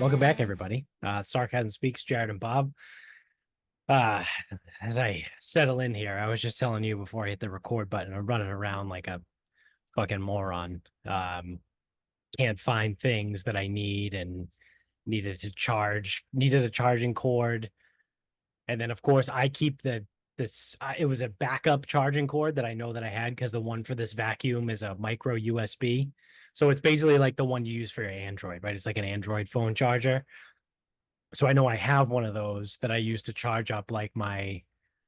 Welcome back, everybody. Sarcasm Speaks, Jared and Bob. Uh, as I settle in here, I was just telling you before I hit the record button, I'm running around like a fucking moron. Can't find things that I need and needed a charging cord. And then, of course, I keep it was a backup charging cord that I know that I had because the one for this vacuum is a micro USB. So it's basically like the one you use for your Android, right? It's like an Android phone charger. So I know I have one of those that I use to charge up like my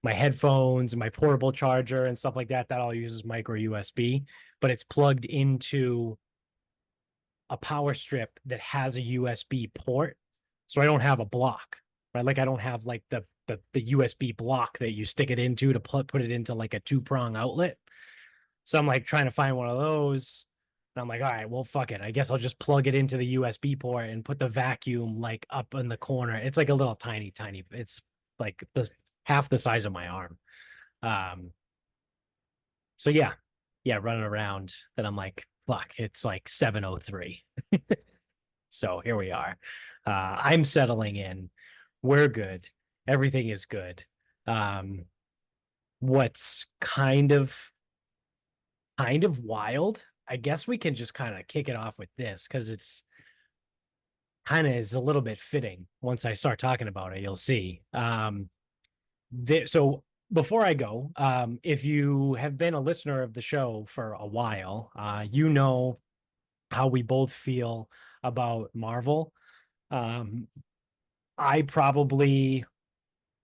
headphones and my portable charger and stuff like that. That all uses micro USB, but it's plugged into a power strip that has a USB port. So I don't have a block, right? Like I don't have like the USB block that you stick it into to put it into like a two-prong outlet. So I'm like trying to find one of those. And I'm like, all right, well, fuck it. I guess I'll just plug it into the USB port and put the vacuum like up in the corner. It's like a little tiny. It's like half the size of my arm. Um, so yeah, running around. Then I'm like, fuck, it's like 7:03. So here we are. I'm settling in. We're good. Everything is good. Um, what's kind of wild. I guess we can just kind of kick it off with this because it's kind of is a little bit fitting. Once I start talking about it, you'll see. So before I go, if you have been a listener of the show for a while, you know how we both feel about Marvel. Um, I probably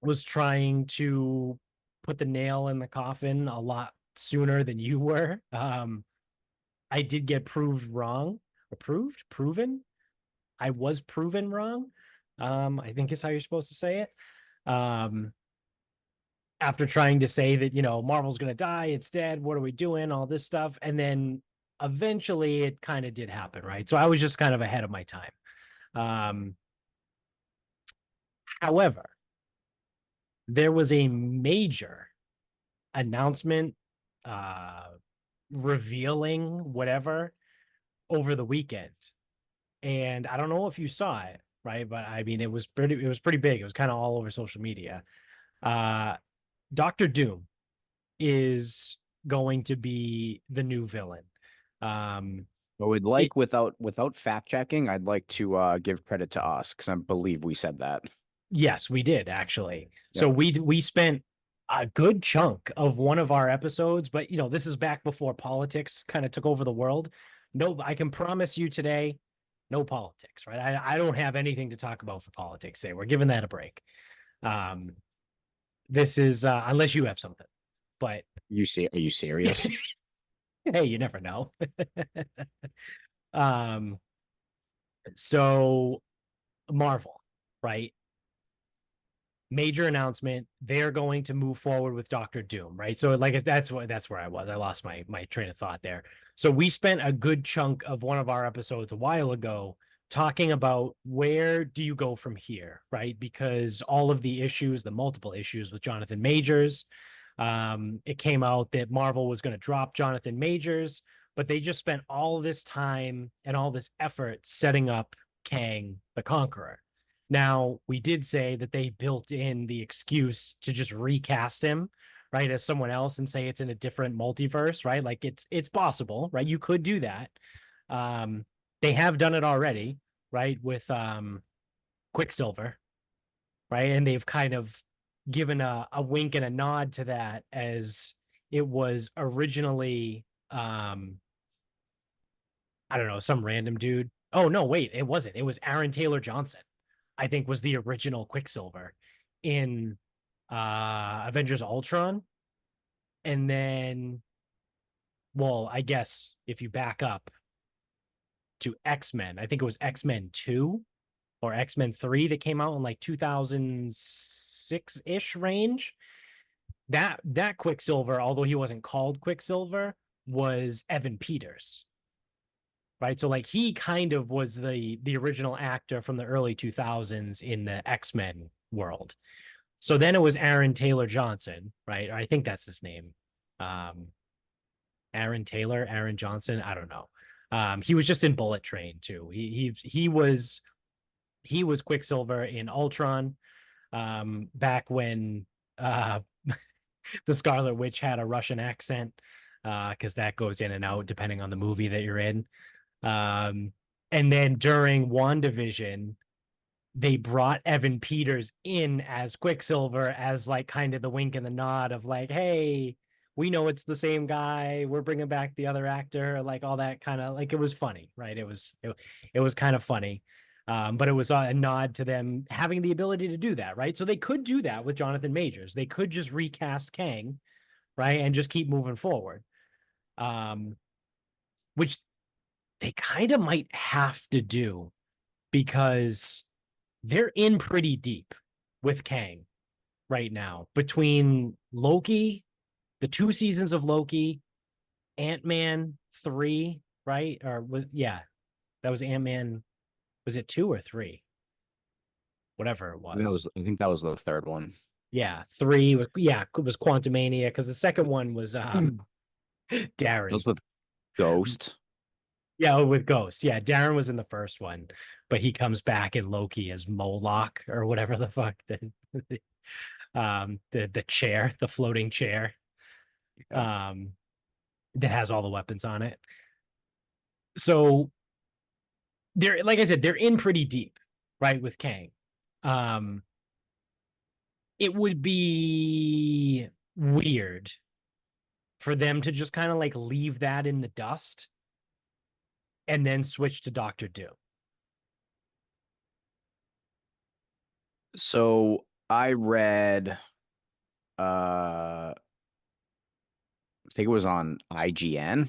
was trying to put the nail in the coffin a lot sooner than you were. I did get proved wrong. Proven. I was proven wrong. I think is how you're supposed to say it. Um, After trying to say that, Marvel's going to die, it's dead. What are we doing? All this stuff. And then eventually it kind of did happen, right? So I was just kind of ahead of my time. Um, However, there was a major announcement, uh, revealing whatever over the weekend. And I don't know if you saw it, right? But I mean, it was pretty big. It was kind of all over social media. Uh, Doctor Doom is going to be the new villain. Um, But we'd it, like without fact checking, I'd like to give credit to us because I believe we said that. yes, we did actually. So Yep. we spent a good chunk of one of our episodes, but this is back before politics kind of took over the world. No, I can promise you today, no politics, right? I don't have anything to talk about for politics today. We're giving that a break. Um, this is unless you have something, but You see, are you serious? hey, you never know. um, so Marvel, right? Major announcement. They're going to move forward with Doctor Doom, right? So like that's where I was. I lost my train of thought there. So we spent a good chunk of one of our episodes a while ago talking about where do you go from here, right? Because all of the multiple issues with Jonathan Majors, it came out that Marvel was going to drop Jonathan Majors, but they just spent all this time and all this effort setting up Kang the Conqueror. Now, we did say that they built in the excuse to just recast him, right, as someone else and say it's in a different multiverse, right? Like it's possible, right? You could do that. Um, they have done it already, right, with Quicksilver, right? And they've kind of given a wink and a nod to that as it was originally I don't know, some random dude. Oh no, wait, it wasn't. It was Aaron Taylor Johnson. I think was the original Quicksilver in Avengers Ultron. And then, well, I guess if you back up to X-Men, I think it was X-Men 2 or X-Men 3 that came out in like 2006-ish range. That Quicksilver, although he wasn't called Quicksilver, was Evan Peters, right? So like he kind of was the original actor from the early 2000s in the X-Men world. So then it was Aaron Taylor Johnson, right? I think that's his name. Um, Aaron Johnson. I don't know. He was just in Bullet Train too. He was he was Quicksilver in Ultron, back when the Scarlet Witch had a Russian accent, because that goes in and out depending on the movie that you're in. And then during WandaVision, they brought Evan Peters in as Quicksilver, as like kind of the wink and the nod of like, hey, we know it's the same guy. We're bringing back the other actor, like all that kind of like, it was funny, right? It was kind of funny. But it was a nod to them having the ability to do that, right? So they could do that with Jonathan Majors. They could just recast Kang, right, and just keep moving forward. Um, which they kind of might have to do because they're in pretty deep with Kang right now between Loki, the 2 seasons of Loki, Ant-Man 3, right? Or was, yeah, that was Ant-Man. Was it 2 or 3? Whatever it was. I think that was the third one. Yeah, 3 was, yeah, it was Quantumania because the second one was Darren. Those with Ghost. Yeah, oh, with Ghost. Yeah, Darren was in the first one, but he comes back in Loki as Moloch or whatever the fuck the chair, the floating chair, Yeah. that has all the weapons on it. So they're, like I said, they're in pretty deep, right, with Kang. Um it would be weird for them to just kind of like leave that in the dust and then switch to Doctor Doom. So I read I think it was on IGN,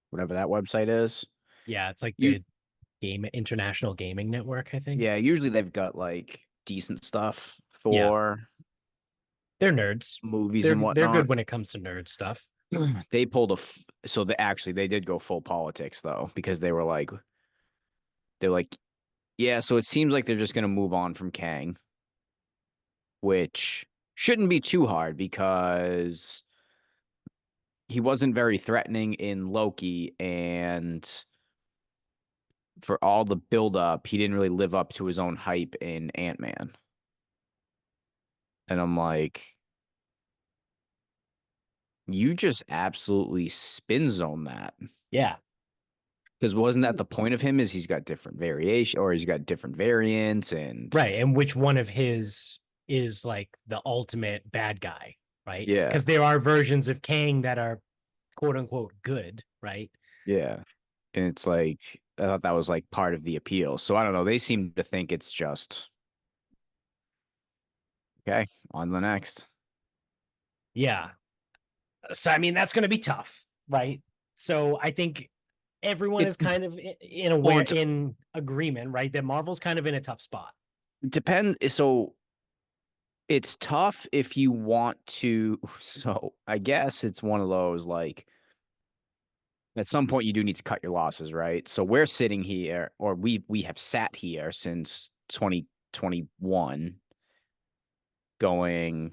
whatever that website is. Yeah, it's like You the International Gaming Network, I think. Yeah, usually they've got like decent stuff Yeah, for they're nerds. movies They're and they're whatnot. good when it comes to nerd stuff. They pulled so they did go full politics though, because they're like, yeah, so it seems like they're just gonna move on from Kang, which shouldn't be too hard because he wasn't very threatening in Loki, and for all the buildup, he didn't really live up to his own hype in Ant-Man. And I'm like, you just absolutely spin zone that. Yeah, Because wasn't that the point of him? Is he's got different variation, or he's got different variants, and right. And which one of his is like the ultimate bad guy, right? yeah, Because there are versions of Kang that are quote unquote good, right? yeah. And it's like I thought that was like part of the appeal. So I don't know. They seem to think it's just okay, on to the next. Yeah. So I mean that's going to be tough, right? So I think everyone It is kind of well, in agreement, right? That Marvel's kind of in a tough spot. depends. So it's tough if you want to. So I guess it's one of those like at some point you do need to cut your losses, right? So we're sitting here, or we have sat here since 2021 going,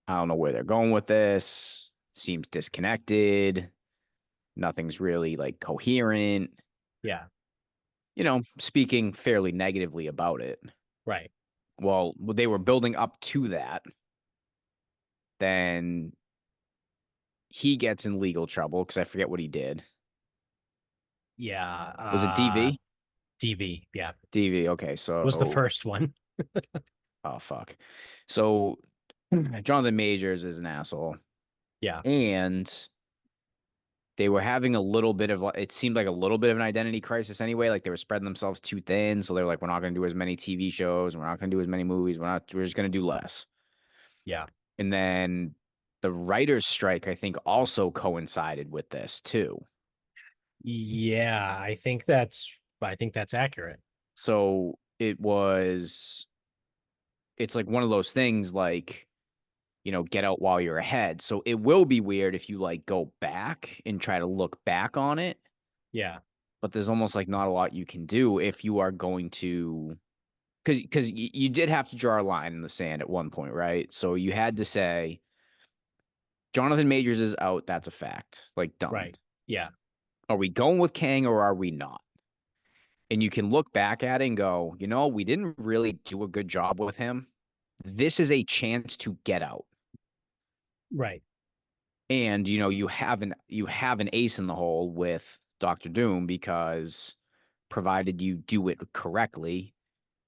I don't know where they're going with this. Seems disconnected. Nothing's really like coherent. Yeah. Speaking fairly negatively about it. Right. Well, they were building up to that. Then he gets in legal trouble because I forget what he did. Yeah. Was it DV? DV. Yeah. DV. Okay, Was the so first one. oh fuck. So Jonathan Majors is an asshole, Yeah. and they were having a little bit of it seemed like a little bit of an identity crisis anyway. Like they were spreading themselves too thin. So they were like, we're not going to do as many TV shows. And we're not going to do as many movies. We're just going to do less. Yeah. And then the writer's strike, I think, also coincided with this too. Yeah. I think that's accurate. So it's like one of those things like, get out while you're ahead. So it will be weird if you like go back and try to look back on it, Yeah. but there's almost like not a lot you can do if you are going to because you did have to draw a line in the sand at one point, right? So you had to say Jonathan Majors is out. That's a fact. Like done. Right. Yeah. Are we going with Kang or are we not? And you can look back at it and go, you know, we didn't really do a good job with him. This is a chance to get out. Right. And you know, you have an ace in the hole with Doctor Doom because provided you do it correctly,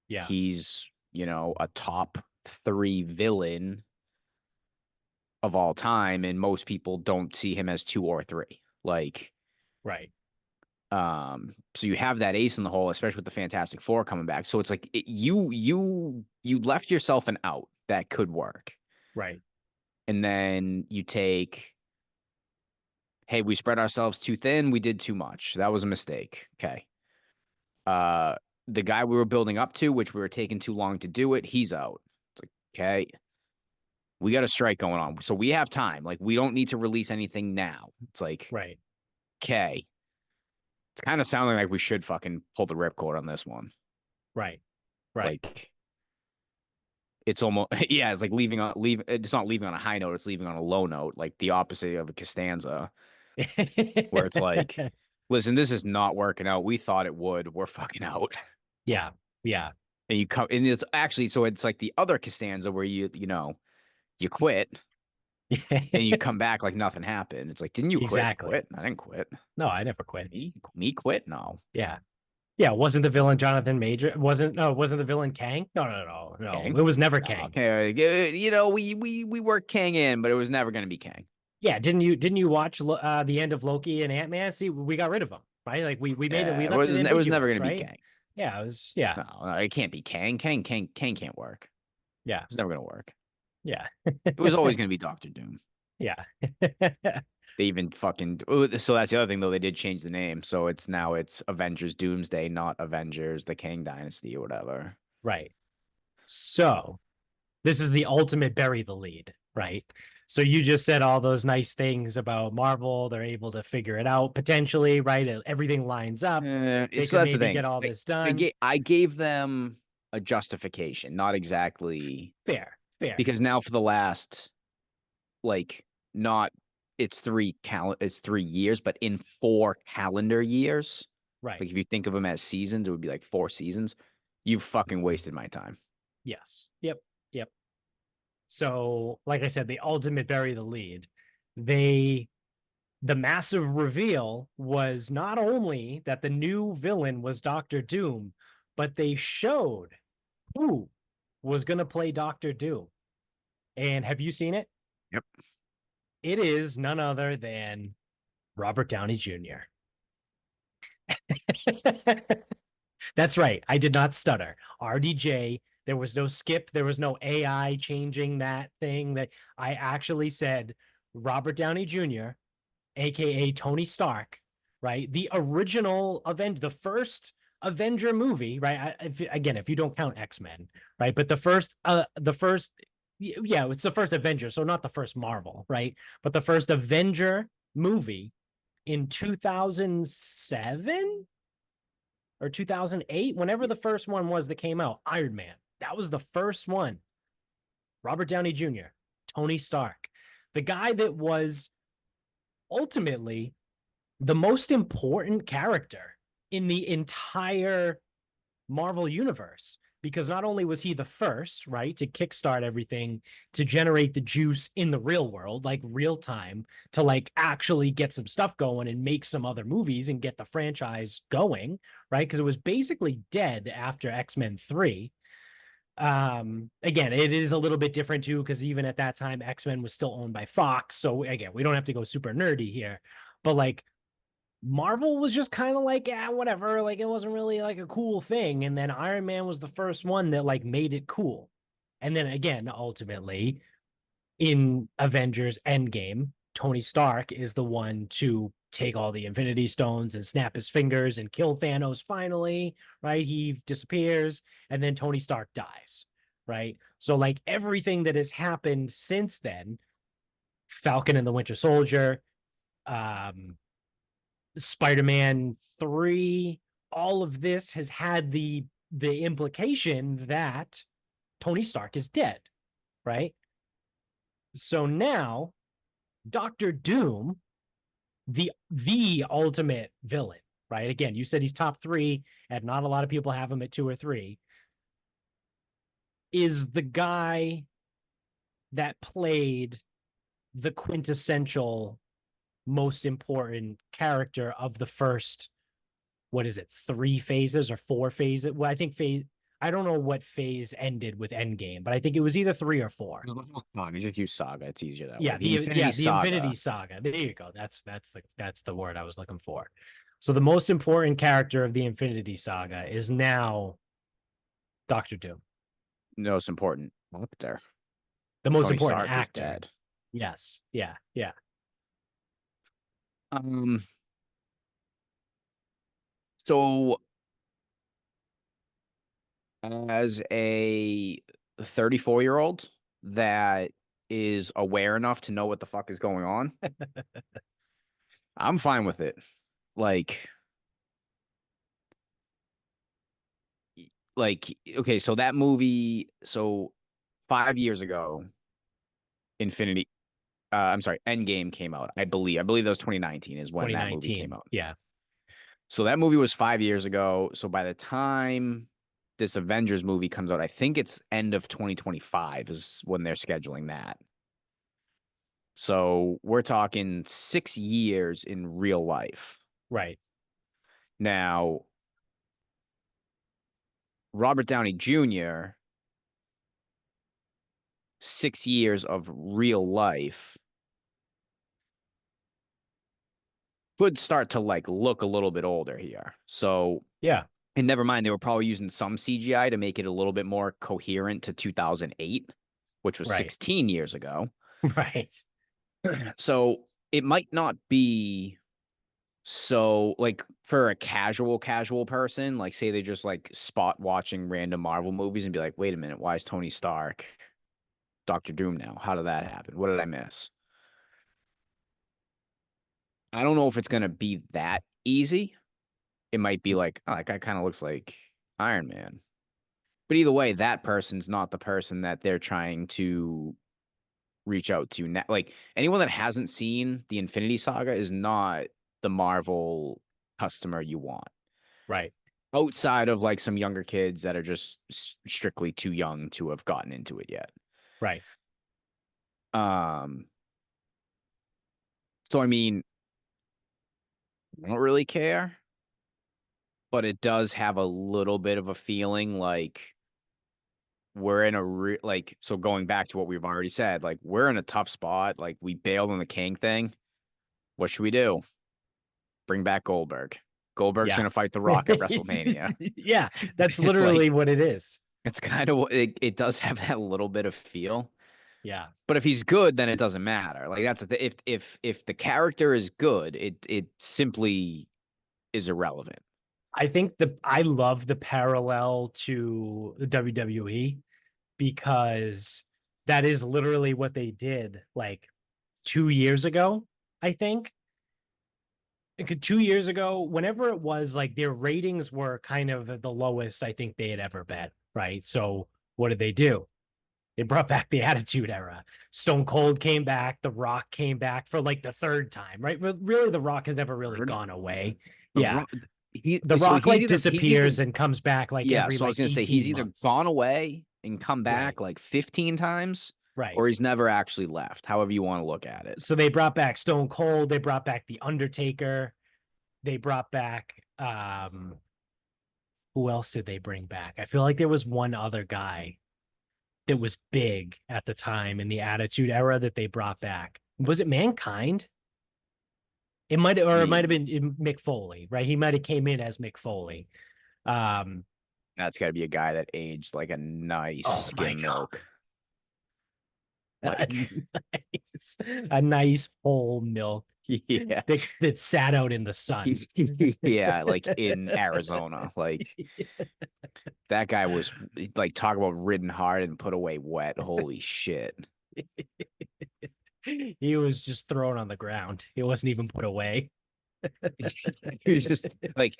Yeah. he's, you know, a top 3 villain of all time, and most people don't see him as 2 or 3. Like, Right. so you have that ace in the hole, especially with the Fantastic Four coming back. So it's like you left yourself an out that could work. Right. And then you take, hey, we spread ourselves too thin, we did too much. That was a mistake. Okay. Uh the guy we were building up to, which we were taking too long to do it, he's out. It's like, okay, we got a strike going on. So we have time. Like, we don't need to release anything now. It's like, Right. okay. It's kind of sounding like we should fucking pull the ripcord on this one. Right. Right. Like, it's almost yeah, it's like leave it's not leaving on a high note, it's leaving on a low note, like the opposite of a Costanza, where it's like, listen, this is not working out. We thought it would. We're fucking out. Yeah. Yeah. And you come, and it's actually, so it's like the other Costanza where you know, you quit and you come back like nothing happened. It's like, didn't you quit? Exactly. Quit? I didn't quit. No, I never quit. Me quit? No. Yeah. Yeah. Wasn't the villain Jonathan Major? Wasn't the villain Kang? No, no, no, no. Kang? It was never No, Kang. okay. You know, we worked Kang in, but it was never gonna be Kang. Yeah. Didn't you watch the end of Loki and Ant-Man? See, we got rid of him, right? Like we made it, we Yeah, left it it was never ambiguous, gonna be right? Kang. Yeah, it was, yeah. No, it can't be Kang. Kang can't work. Yeah. It's never gonna work. Yeah. It was always gonna be Doctor Doom. Yeah. They even fucking so that's the other thing though. They did change the name, so it's Avengers Doomsday, not Avengers the Kang Dynasty or whatever. Right. So this is the ultimate bury the lead, right? So you just said all those nice things about Marvel. They're able to figure it out potentially, right? Everything lines up. They So could that's the maybe thing. get all this done. I gave them a justification, not exactly, Fair, fair. because now for the last, like, not it's 3 years, but in 4 calendar years. Right. Like, if you think of them as seasons, it would be like 4 seasons. You've fucking wasted my time. Yes. Yep. Yep. So, like I said, the ultimate bury the lead. The massive reveal was not only that the new villain was Doctor Doom, but they showed who was going to play Doctor Doom. And have you seen it? Yep. It is none other than Robert Downey Jr. That's right. I did not stutter. RDJ. There was no skip. There was no AI changing that thing. That I actually said Robert Downey Jr., aka Tony Stark, right? The original Avenger, the first Avenger movie, right? If you don't count X-Men, right? But yeah, it's the first Avenger, so not the first Marvel, right? But the first Avenger movie in 2007 or 2008, whenever the first one was that came out, Iron Man. That was the first one. Robert Downey Jr., Tony Stark, the guy that was ultimately the most important character in the entire Marvel universe, because not only was he the first, right, to kickstart everything, to generate the juice in the real world, like real time, to like actually get some stuff going and make some other movies and get the franchise going, right? Because it was basically dead after X-Men 3. Again, it is a little bit different too, because even at that time, X-Men was still owned by Fox. So again, we don't have to go super nerdy here, but like Marvel was just kind of like, yeah, whatever. Like, it wasn't really like a cool thing. And then Iron Man was the first one that like made it cool. And then again, ultimately, in Avengers Endgame, Tony Stark is the one to take all the Infinity Stones and snap his fingers and kill Thanos finally, right? He disappears and then Tony Stark dies, right? So, like, everything that has happened since then, Falcon and the Winter Soldier, Spider-Man 3, all of this has had the implication that Tony Stark is dead, right? So now Doctor Doom, the ultimate villain, right? Again, you said he's top 3, and not a lot of people have him at 2 or 3. Is the guy that played the quintessential most important character of the first, what is it, 3 phases or 4 phases? Well, I think I don't know what phase ended with Endgame, but I think it was either 3 or 4. You just use Saga. It's easier that way. Yeah, The Infinity the Saga. Infinity Saga. There you go. That's the word I was looking for. So the most important character of the Infinity Saga is now Doctor Doom. Most important up there. The most Tony important Stark is actor. dead. Yes. Yeah. Yeah. So as a 34-year-old that is aware enough to know what the fuck is going on, I'm fine with it. Like, okay, so that movie, so 5 years ago, Infinity, I'm sorry, Endgame came out. I believe that was 2019 is when that movie came 2019. out. Yeah. So that movie was 5 years ago. So by the time this Avengers movie comes out, I think it's end of 2025 is when they're scheduling that. So we're talking 6 years in real life. Right. Now, Robert Downey Jr., 6 years of real life could start to like look a little bit older here. So, Yeah. and never mind, they were probably using some CGI to make it a little bit more coherent to 2008, which was Right. 16 years ago. Right. So it might not be so like for a casual person, like say they just like spot watching random Marvel movies and be like, wait a minute, why is Tony Stark Doctor Doom now? How did that happen? What did I miss? I don't know if it's gonna be that easy. It might be like, oh, that guy kind of looks like Iron Man. But either way, that person's not the person that they're trying to reach out to now. Like anyone that hasn't seen the Infinity Saga is not the Marvel customer you want. Right. Outside of like some younger kids that are just strictly too young to have gotten into it yet. Right. Um, so I mean, I don't really care, but it does have a little bit of a feeling like we're in like so going back to what we've already said, like we're in a tough spot. Like we bailed on the King thing. What should we do? Bring back Goldberg. Goldberg's Yeah. gonna fight The Rock at WrestleMania. Yeah. That's It's literally like what it is. it's kind of it does have that little bit of feel. Yeah. But if he's good, then it doesn't matter. Like that's if the character is good, it simply is irrelevant. I love the parallel to the WWE because that is literally what they did like 2 years ago, I think. Like 2 years ago, whenever it was, like their ratings were kind of at the lowest I think they had ever been, right? So what did they do? They brought back the Attitude Era. Stone Cold came back. The Rock came back for like the 3rd time, right? But really, The Rock had never really Heard gone away. the Yeah. Rock. He The so Rock like he's either disappears and comes back like yeah. every So I like was gonna say he's 18 either months. gone away and come Right. back like 15 times, Right. or he's never actually left. However you want to look at it. So they brought back Stone Cold. They brought back The Undertaker. They brought back who else did they bring back? I feel like there was one other guy that was big at the time in the Attitude Era that they brought back. Was it Mankind? It might have been Mick Foley, right? He might have came in as Mick Foley. Um, That's got to be a guy that aged like a nice oh my skim god, milk. a Like a nice whole milk yeah. that sat out in the sun. Yeah, like in Arizona. Like that guy was like talk about ridden hard and put away wet. Holy shit. He was just thrown on the ground. He wasn't even put away. He was just like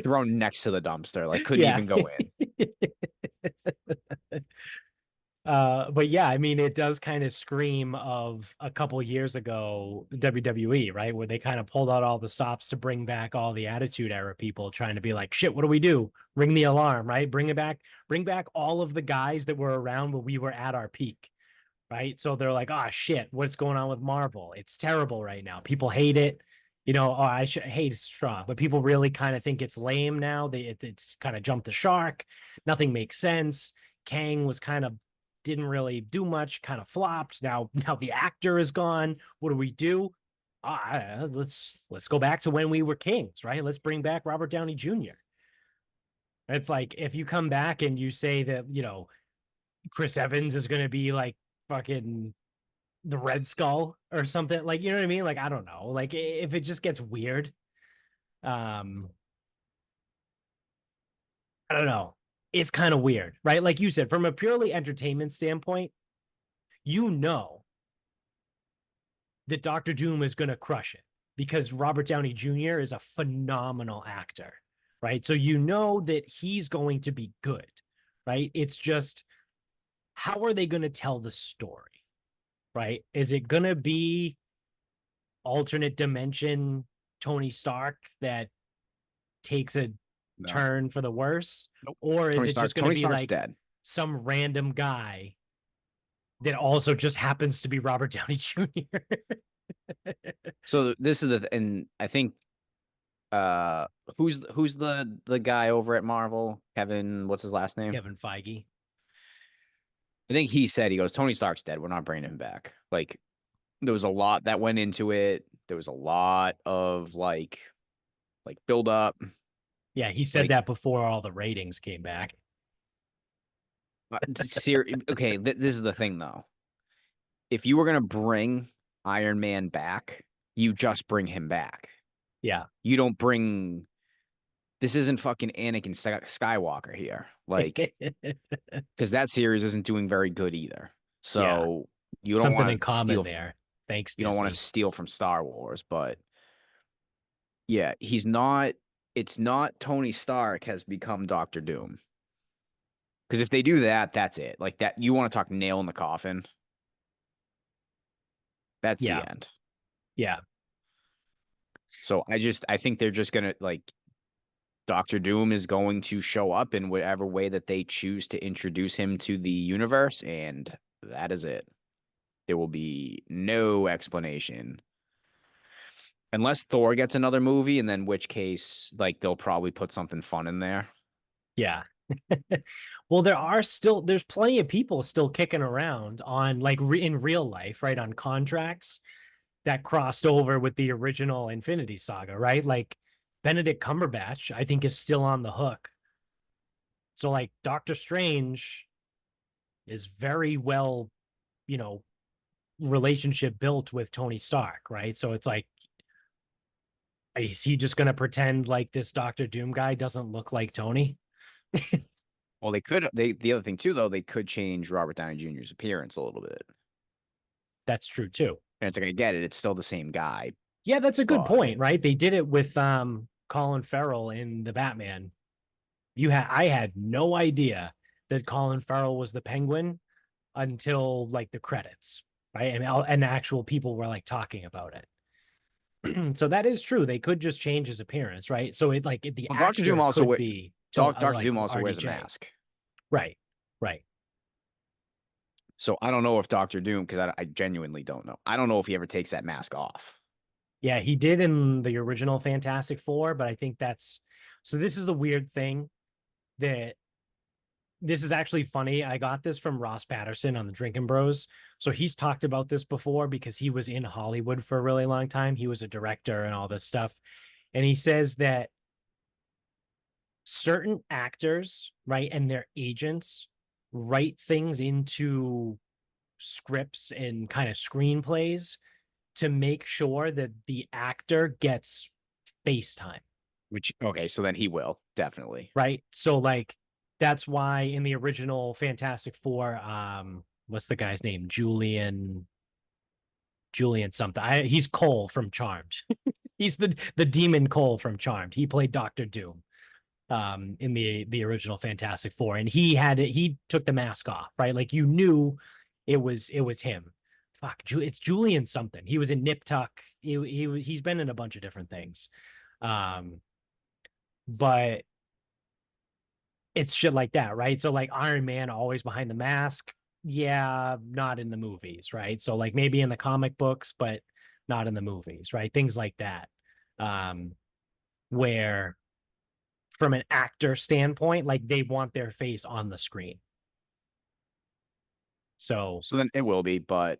thrown next to the dumpster, like couldn't Yeah. even go in. But yeah, I mean, it does kind of scream of a couple years ago WWE, right? Where they kind of pulled out all the stops to bring back all the Attitude Era people trying to be like, shit, what do we do? Ring the alarm, right? Bring back all of the guys that were around when we were at our peak, right? So they're like, oh shit, what's going on with Marvel? It's terrible right now. People hate it. You know, oh, I should hate is strong, but people really kind of think it's lame now. It's kind of jumped the shark. Nothing makes sense. Kang was kind of didn't really do much, kind of flopped. Now the actor is gone. What do we do? Let's go back to when we were kings, right? Let's bring back Robert Downey Jr. It's like if you come back and you say that, you know, Chris Evans is going to be like fucking the Red Skull or something, like, you know what I mean? Like, I don't know. Like, if it just gets weird, um, I don't know. It's kind of weird, right? Like you said, from a purely entertainment standpoint, you know that Doctor Doom is going to crush it because Robert Downey Jr. is a phenomenal actor, right? So you know that he's going to be good, right? It's just how are they going to tell the story, right? Is it going to be alternate dimension Tony Stark that takes a No. turn for the worse? Nope. Or is Tony it Stark. just going to Tony be Stark's like dead. some random guy that also just happens to be Robert Downey Jr.? So this is and I think who's the guy over at Marvel? Kevin, what's his last name? Kevin Feige. I think he said he goes, Tony Stark's dead. We're not bringing him back. Like there was a lot that went into it. There was a lot of like build up. Yeah, he said Like that before all the ratings came back. okay, this is the thing though. If you were gonna bring Iron Man back, you just bring him back. Yeah. You don't bring. This isn't fucking Anakin Skywalker here. Like because that series isn't doing very good either. Yeah. So you don't Something in want to common steal. there. Thanks, You don't want to Disney. steal from Star Wars, but yeah, he's not. It's not Tony Stark has become Doctor Doom. Because if they do that, that's it. Like that, you want to talk nail in the coffin. That's the Yeah. end. Yeah. So I think they're just gonna like Doctor Doom is going to show up in whatever way that they choose to introduce him to the universe, and that is it. There will be no explanation unless Thor gets another movie, and then which case, like they'll probably put something fun in there. Yeah. Well, there's plenty of people still kicking around on like in real life, right? On contracts that crossed over with the original Infinity Saga, right? Like Benedict Cumberbatch, I think, is still on the hook. So like Doctor Strange is very well, you know, relationship built with Tony Stark, right? So it's like, is he just going to pretend like this Doctor Doom guy doesn't look like Tony? Well, they could. The other thing too, though, they could change Robert Downey Jr.'s appearance a little bit. That's true too. And it's like I get it; it's still the same guy, Yeah, that's a good but point, right? They did it with Colin Farrell in the Batman. I had no idea that Colin Farrell was the Penguin until like the credits, right? And actual people were like talking about it. So that is true. They could just change his appearance, right? So it like the well, Doctor Doom actor also could be Doctor like Doom also wears a RDJ. mask. Right. Right. So I don't know if Doctor Doom, because I genuinely don't know. I don't know if he ever takes that mask off. Yeah, he did in the original Fantastic Four, but I think so this is the weird thing that this is actually funny. I got this from Ross Patterson on the Drinking Bros. So he's talked about this before because he was in Hollywood for a really long time. He was a director and all this stuff. And he says that certain actors, right, and their agents write things into scripts and kind of screenplays to make sure that the actor gets face time. Which okay, so then he will definitely. Right. So like that's why in the original Fantastic Four, what's the guy's name? Julian something. He's Cole from Charmed. He's the demon Cole from Charmed. He played Doctor Doom. in the original Fantastic Four, and he took the mask off, right? Like you knew it was him. Fuck, it's Julian something. He was in Nip Tuck. He's been in a bunch of different things, but it's shit like that, right? So like Iron Man always behind the mask, yeah, not in the movies, right? So like maybe in the comic books, but not in the movies, right? Things like that, where from an actor standpoint, like they want their face on the screen. So So then it will be, but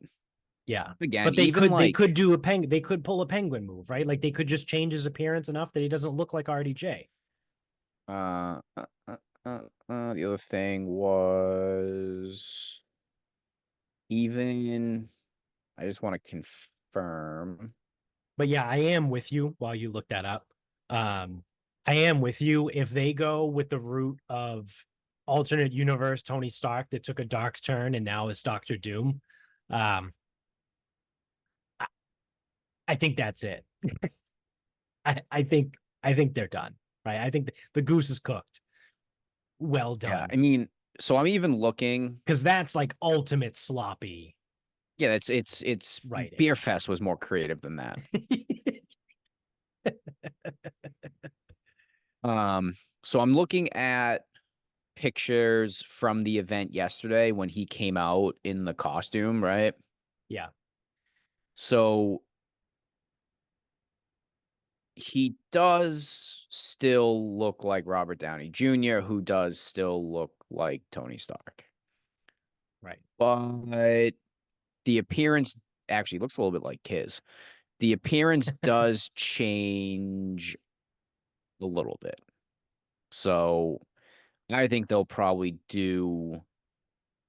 yeah, again, but they even could like do a they could pull a penguin move, right? Like they could just change his appearance enough that he doesn't look like RDJ. uh, uh, the other thing was even I just want to confirm. But yeah, I am with you while you look that up. Um, I am with you if they go with the route of alternate universe Tony Stark that took a dark turn and now is Doctor Doom. Um, I, I think that's it. I think they're done. Right. I think the goose is cooked. Well Yeah, done. I mean, so I'm even looking. Because that's like ultimate sloppy Yeah, it's writing. Beer Fest was more creative than that. So I'm looking at pictures from the event yesterday when he came out in the costume, right? Yeah. So he does still look like Robert Downey Jr., who does still look like Tony Stark. Right. But the appearance actually looks a little bit like his. The appearance does change a little bit. So I think they'll probably do.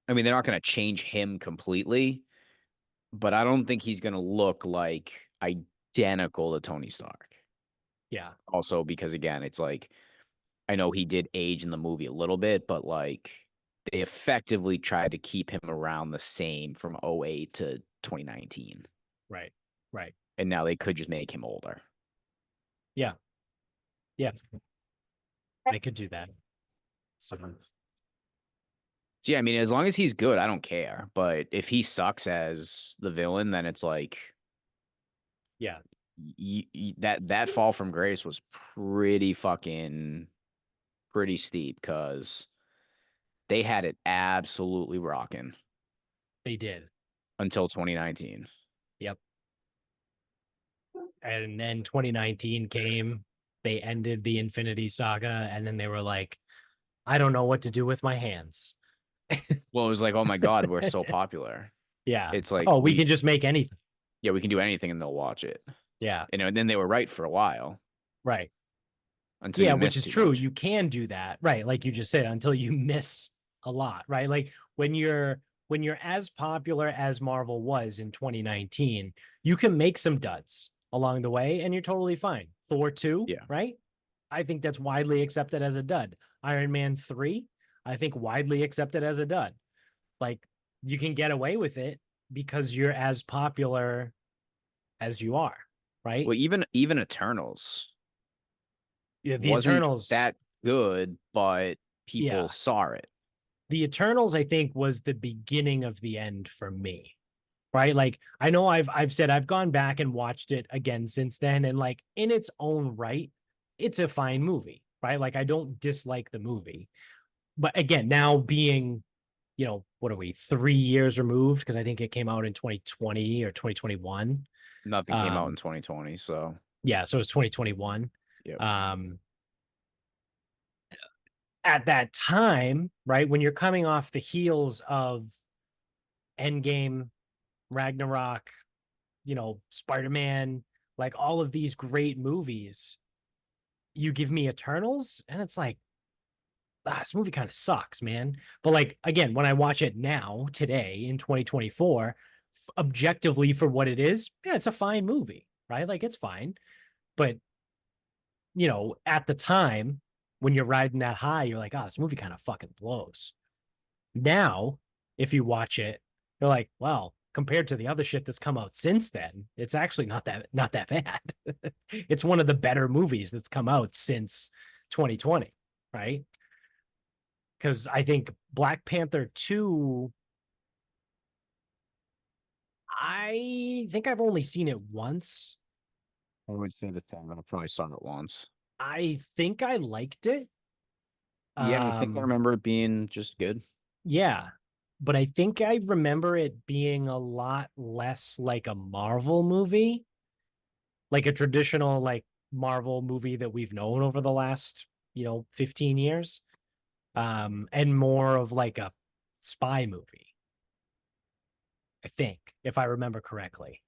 I mean, they're not going to change him completely, but I don't think he's going to look like identical to Tony Stark. Yeah. Also, because again, it's like I know he did age in the movie a little bit, but like they effectively tried to keep him around the same from '08 to 2019. Right. Right. And now they could just make him older. Yeah. Yeah. They could do that. So So, yeah, I mean, as long as he's good, I don't care. But if he sucks as the villain, then it's like yeah. that fall from grace was pretty steep because they had it absolutely rocking They did. until 2019. Yep. And then 2019 came. They ended the Infinity Saga, and then they were like, I don't know what to do with my hands. Well, it was like, oh my God, we're so popular. Yeah. It's like Oh, we can just make anything. yeah, we can do anything and they'll watch it. Yeah. And then they were right for a while Right. until Yeah, you which miss is too true. much. You can do that, right? Like you just said, until you miss a lot, right? Like when you're as popular as Marvel was in 2019, you can make some duds along the way and you're totally fine. Thor 2, Yeah. right? I think that's widely accepted as a dud. Iron Man 3, I think widely accepted as a dud. Like you can get away with it because you're as popular as you are, right? Well, even Eternals Yeah, the wasn't Eternals, that good, but people yeah. saw it. The Eternals, I think, was the beginning of the end for me. Right. Like I know I've said I've gone back and watched it again since then. And like in its own right, it's a fine movie. Right. Like I don't dislike the movie. But again, now being, what are we, 3 years removed? Because I think it came out in 2020 or 2021. Nothing came out in Um, 2020, so yeah, so it's 2021. yep. Um, at that time, right, when you're coming off the heels of Endgame, Ragnarok, Spider-Man, like all of these great movies, you give me Eternals, and it's like, this movie kind of sucks, man. But like again, when I watch it now, today in 2024, objectively for what it is, yeah, it's a fine movie, right? Like it's fine. But at the time when you're riding that high, you're like, oh, this movie kind of fucking blows. Now, if you watch it, you're like, well, compared to the other shit that's come out since then, it's actually not that bad. It's one of the better movies that's come out since 2020. right? Because I think Black Panther 2, I think I've only seen it once. I would say the same. I probably saw it once. I think I liked it. Yeah, I think I Um, remember it being just good. yeah, but I think I remember it being a lot less like a Marvel movie, like a traditional like Marvel movie that we've known over the last, 15 years. And more of like a spy movie, I think, if I remember correctly.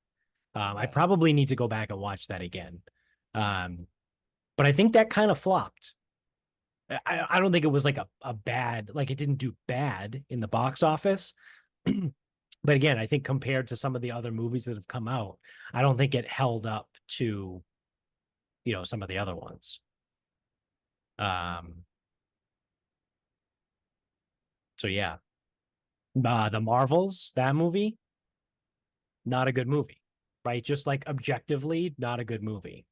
I Yeah. probably need to go back and watch that again. Um, but I think that kind of flopped. I don't think it was like a bad, like it didn't do bad in the box office. But again, I think compared to some of the other movies that have come out, I don't think it held up to, some of the other ones. Um, so yeah. The Marvels, that movie, not a good movie, right? Just like objectively, not a good movie.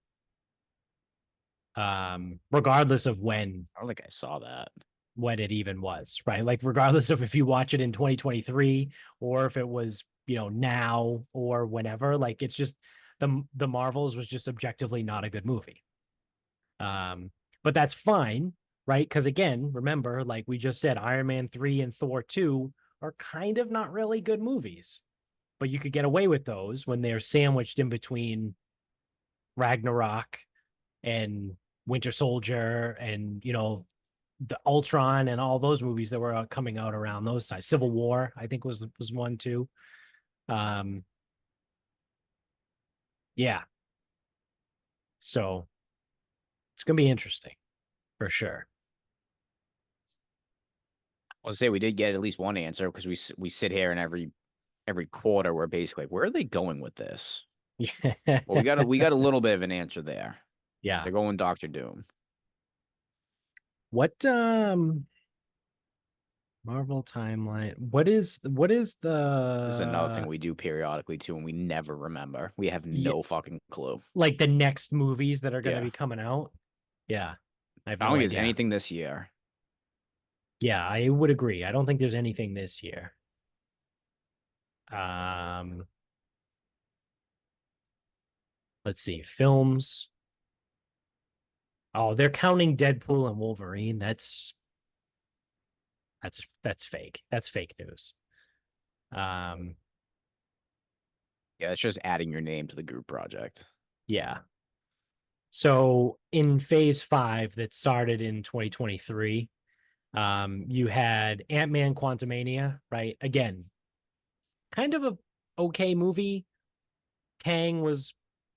Regardless of I don't think I saw that. when it even was, right? Like regardless of if you watch it in 2023 or if it was, now or whenever, like it's just the Marvels was just objectively not a good movie. But that's fine, right? Because again, remember, like we just said, Iron Man 3 and Thor 2 are kind of not really good movies, but you could get away with those when they're sandwiched in between Ragnarok and Winter Soldier and, the Ultron and all those movies that were coming out around those times. Civil War, I think was one too. Um, yeah. So it's gonna be interesting for sure. I'll say we did get at least one answer because we sit here and every quarter we're basically like, where are they going with this? Yeah. Well, we got a little bit of an answer there. Yeah. They're going Doctor Doom. What Marvel timeline? What is This is another thing the we do periodically too, and we never remember. We have yeah, no fucking clue. like the next movies that are gonna Yeah. be coming out? Yeah. I have I don't no think there's idea. anything this year. Yeah, I would agree. I don't think there's anything this year. Um, let's see, films. Oh, they're counting Deadpool and Wolverine. That's fake. That's fake news. Um, Yeah, it's just adding your name to the group project. yeah. So in phase 5 that started in 2023, you had Ant-Man Quantumania, right? Again, kind of a okay movie. Kang was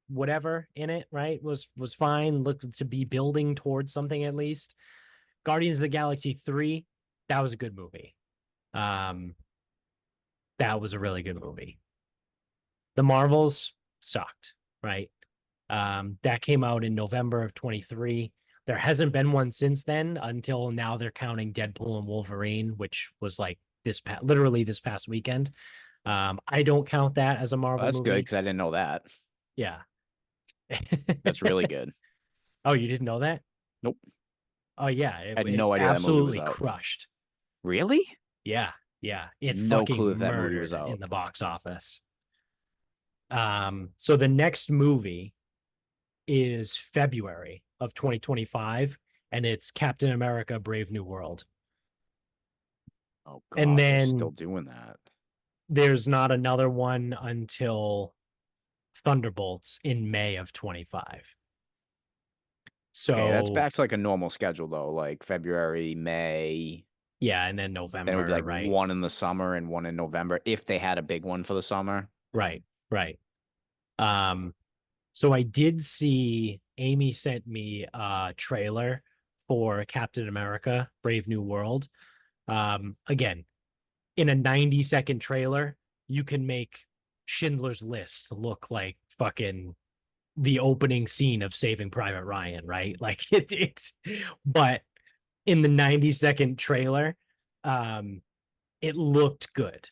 whatever in it, right? Was fine. Looked to be building towards something at least. Guardians of the Galaxy 3, that was a good movie. Um, that was a really good movie. The Marvels sucked, right? That came out in November of 23. There hasn't been one since then until now they're counting Deadpool and Wolverine, which was like literally this past weekend. I don't count that as a Well, Marvel that's good movie. because I didn't know that. Yeah. That's really good. Oh, you didn't know that? Nope. Oh yeah, I it, had it no idea that movie was absolutely out. crushed. Really? Yeah, yeah. It No fucking clue if that movie was murdered out. in the box office. So the next movie is February of 2025, and it's Captain America: Brave New World. Oh And God, they're still then doing that. there's not another one until Thunderbolts in May of 25. Okay, that's So back to like a normal schedule though, like February, May. yeah, and then Then it would be November, like right? one in the summer and one in November if they had a big one for the summer. Right, right. Um, so I did see Amy sent me a trailer for Captain America: Brave New World. Again, in a 90-second trailer, you can make Schindler's List look like fucking the opening scene of Saving Private Ryan, right? Like it's but in the 90-second trailer, um, it looked good,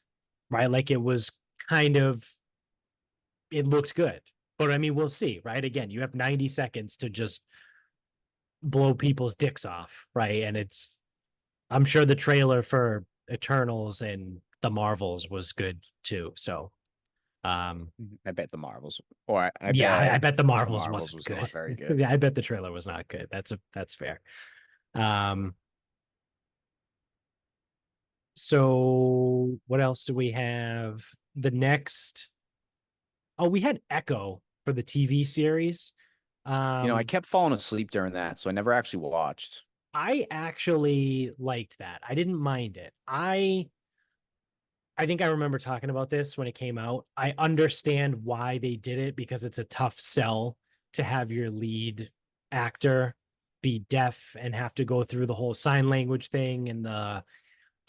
right? Like it was kind of it looked good. But I mean, we'll see, right? Again, you have 90 seconds to just blow people's dicks off, right? And I'm sure the trailer for Eternals and the Marvels was good too. So, I bet the Marvels, or I yeah, I bet bet the the Marvels Marvels wasn't was good. not very good. Yeah, I bet the trailer was not good. That's fair. Um, so what else do we have? The next, oh, we had Echo for the TV series. I Um, kept falling asleep during that, so I never actually watched. I actually liked that. I didn't mind it. I think I remember talking about this when it came out. I understand why they did it because it's a tough sell to have your lead actor be deaf and have to go through the whole sign language thing and the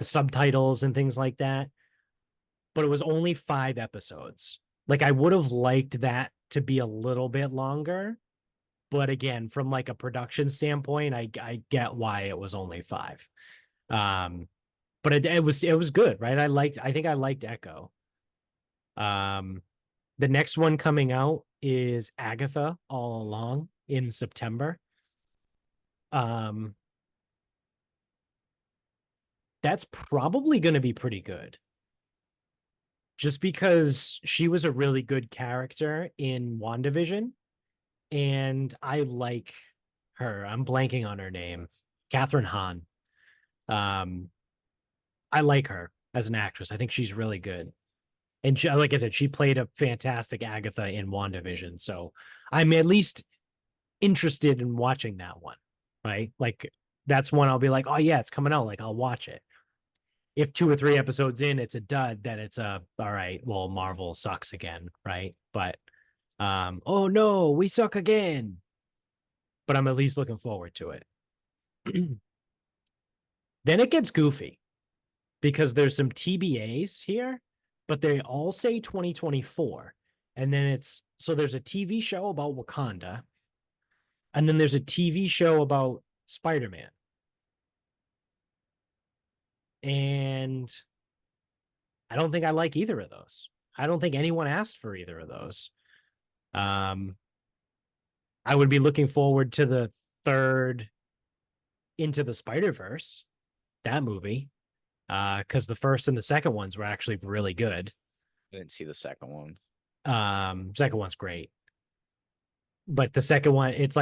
subtitles and things like that. But it was only 5 episodes. Like I would have liked that to be a little bit longer, but again, from like a production standpoint, I get why it was only 5. Um, but it was good, right? I think I liked Echo. Um, the next one coming out is Agatha All Along in September. Um, that's probably going to be pretty good just because she was a really good character in WandaVision and I like her. I'm blanking on her name. Catherine Hahn. Um, I like her as an actress. I think she's really good. And she, like I said, she played a fantastic Agatha in WandaVision. So I'm at least interested in watching that one, right? Like that's one I'll be like, oh yeah, it's coming out. Like I'll watch it. If 2 or 3 episodes in, it's a dud, then it's a all right. Well, Marvel sucks again, right? But oh no, we suck again. But I'm at least looking forward to it. Then it gets goofy because there's some TBAs here, but they all say 2024. And then it's so there's a TV show about Wakanda, and then there's a TV show about Spider-Man. And I don't think I like either of those. I don't think anyone asked for either of those. Um, I would be looking forward to the third Into the Spider-Verse, that movie, because the first and the second ones were actually really good. I didn't see the second one. Second one's great. But the second one, it's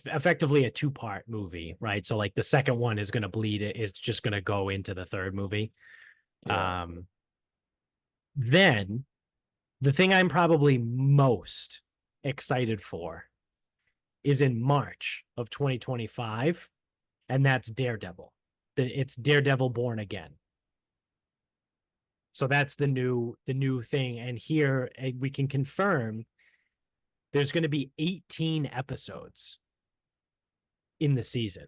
effectively a 2-part movie, right? So like the second one is gonna bleed it, is just gonna go into the third movie. Yeah. Um, then the thing I'm probably most excited for is in March of 2025, and that's Daredevil. It's Daredevil Born Again. So that's the new thing. And here we can confirm there's going to be 18 episodes in the season.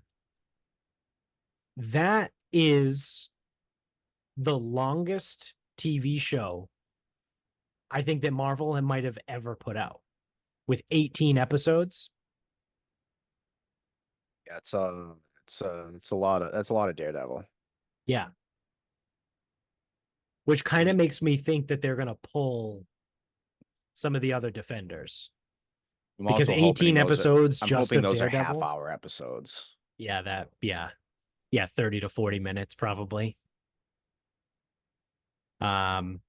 That is the longest TV show I think that Marvel might have ever put out with 18 episodes. Yeah, it's a lot of that's a lot of Daredevil. Yeah. Which kind of And makes me think that they're going to pull some of the other defenders I'm because also hoping 18 those are episodes I'm just hoping of those are half Daredevil. hour episodes. Yeah, yeah, 30 to 40 minutes probably. Um,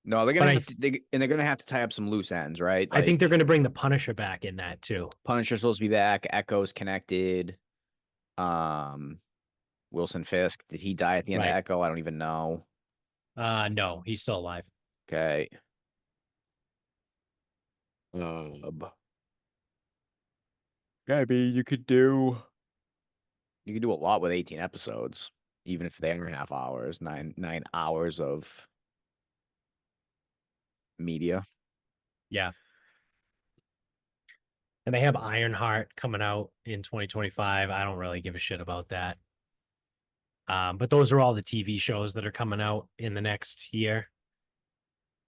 No, they're but gonna have to and they're gonna have to tie up some loose ends, right? I think they're Like going to bring the Punisher back in that too. Punisher's supposed to be back, Echo's connected. Um Wilson Fisk, did he die at the end of Right. Echo? I don't even know. No, he's still alive. Okay. Maybe you could do a lot with 18 episodes, even if they are half hours, nine hours of media. Yeah. And they have Ironheart coming out in 2025. I don't really give a shit about that. But those are all the TV shows that are coming out in the next year.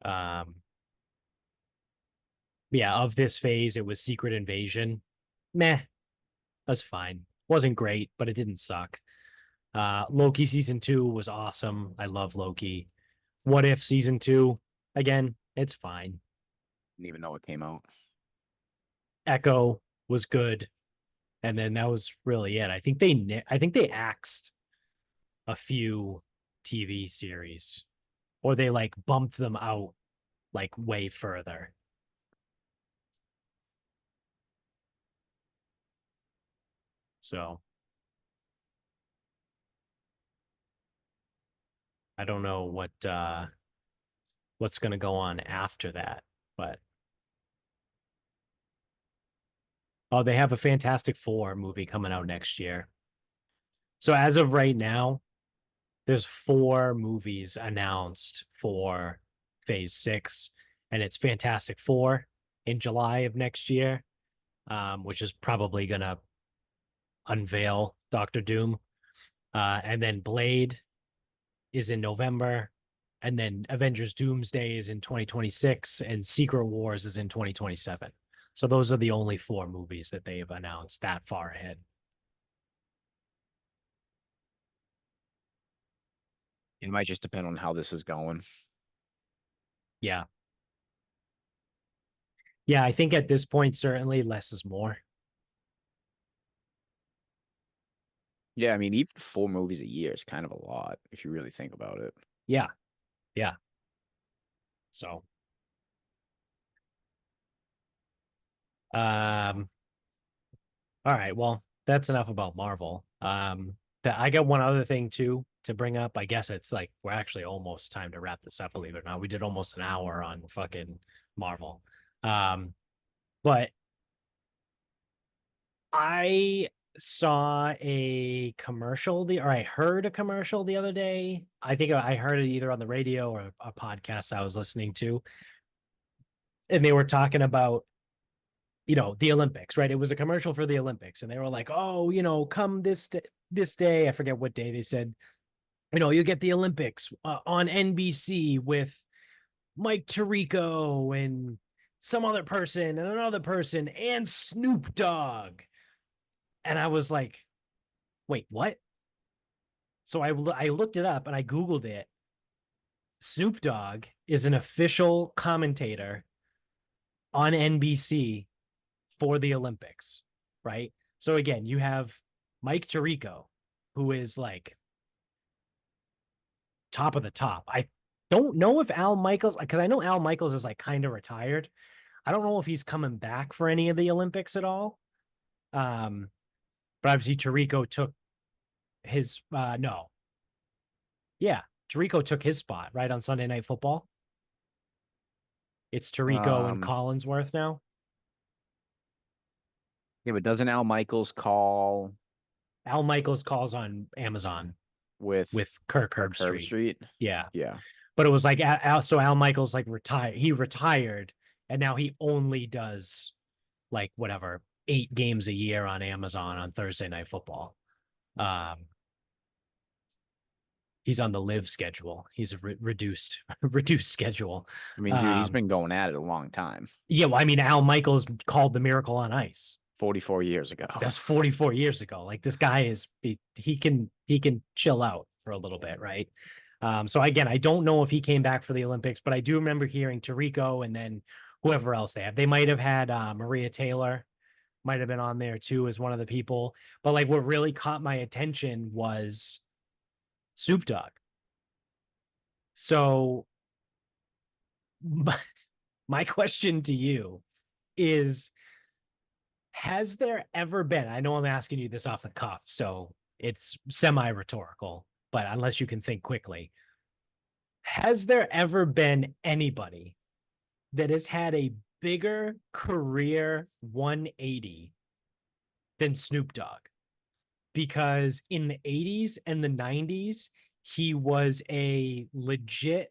Um, yeah, of this phase, it was Secret Invasion. Meh, that's fine. Wasn't great, but it didn't suck. Loki season 2 was awesome. I love Loki. What If season 2, again, it's fine. Didn't even know it came out. Echo was good. And then that was really it. I think they axed a few TV series, or they like bumped them out like way further. So I don't know what's going to go on after that, but oh, they have a Fantastic Four movie coming out next year. So as of right now, there's 4 movies announced for Phase 6, and it's Fantastic Four in July of next year, which is probably gonna unveil Doctor Doom. And then Blade is in November, and then Avengers Doomsday is in 2026, and Secret Wars is in 2027. So those are the only 4 movies that they have announced that far ahead. It might just depend on how this is going. Yeah. Yeah, I think at this point, certainly less is more. Yeah, I mean, even 4 movies a year is kind of a lot if you really think about it. Yeah. Yeah. So, all right. Well, that's enough about Marvel. That I got one other thing too to bring up. I guess it's like we're actually almost time to wrap this up, believe it or not. We did almost an hour on fucking Marvel. Um, but I saw a commercial or I heard a commercial the other day. I think I heard it either on the radio or a podcast I was listening to, and they were talking about the Olympics, right? It was a commercial for the Olympics, and they were like, "Oh, come this day, I forget what day they said. You get the Olympics on NBC with Mike Tirico and some other person and another person and Snoop Dogg." And I was like, "Wait, what?" So I looked it up and I Googled it. Snoop Dogg is an official commentator on NBC for the Olympics, right? So again, you have Mike Tirico, who is like top of the top. I don't know if Al Michaels, because I know Al Michaels is like kind of retired. I don't know if he's coming back for any of the Olympics at all. Um, but obviously Tirico took his no. Yeah, Tirico took his spot right on Sunday Night Football. It's Tirico and Um, Collinsworth now. yeah, but doesn't Al Michaels call Al Michaels calls on Amazon with with Kirk Kirk Herbstreit. Herbstreit? Yeah. Yeah. But it was like Al Michaels like retired. He retired, and now he only does like whatever 8 games a year on Amazon on Thursday Night Football. Um, he's on the live schedule. He's a reduced reduced schedule. I mean, dude, he's Um, been going at it a long time. yeah, well, I mean, Al Michaels called the Miracle on Ice. 44 years ago. That's 44 years ago. Like this guy he can chill out for a little bit, right? So again, I don't know if he came back for the Olympics, but I do remember hearing Tirico and then whoever else they have. They might have had Maria Taylor, might have been on there too as one of the people. But like what really caught my attention was Snoop Dogg. So my question to you is, has there ever been, I know I'm asking you this off the cuff, so it's semi-rhetorical, but unless you can think quickly, has there ever been anybody that has had a bigger career 180 than Snoop Dogg? Because in the 80s and the 90s, he was a legit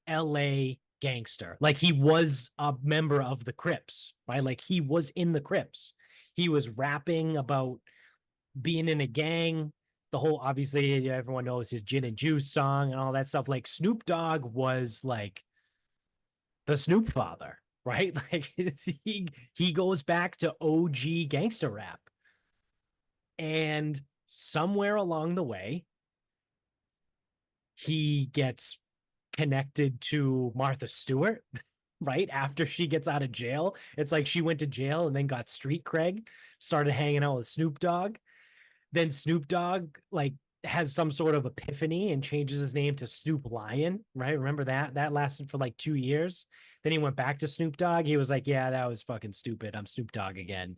LA gangster. Like he was a member of the Crips, right? Like he was in the Crips. He was rapping about being in a gang. The whole, obviously, everyone knows his Gin and Juice song and all that stuff. Like Snoop Dogg was like the Snoop father, right? Like he goes back to OG gangster rap. And somewhere along the way, he gets connected to Martha Stewart. right after she gets out of jail. It's like she went to jail and then got street cred, started hanging out with Snoop Dogg. Then Snoop Dogg like has some sort of epiphany and changes his name to Snoop Lion, right? Remember that? That lasted for like 2 years. Then he went back to Snoop Dogg. He was like, yeah, that was fucking stupid. I'm Snoop Dogg again.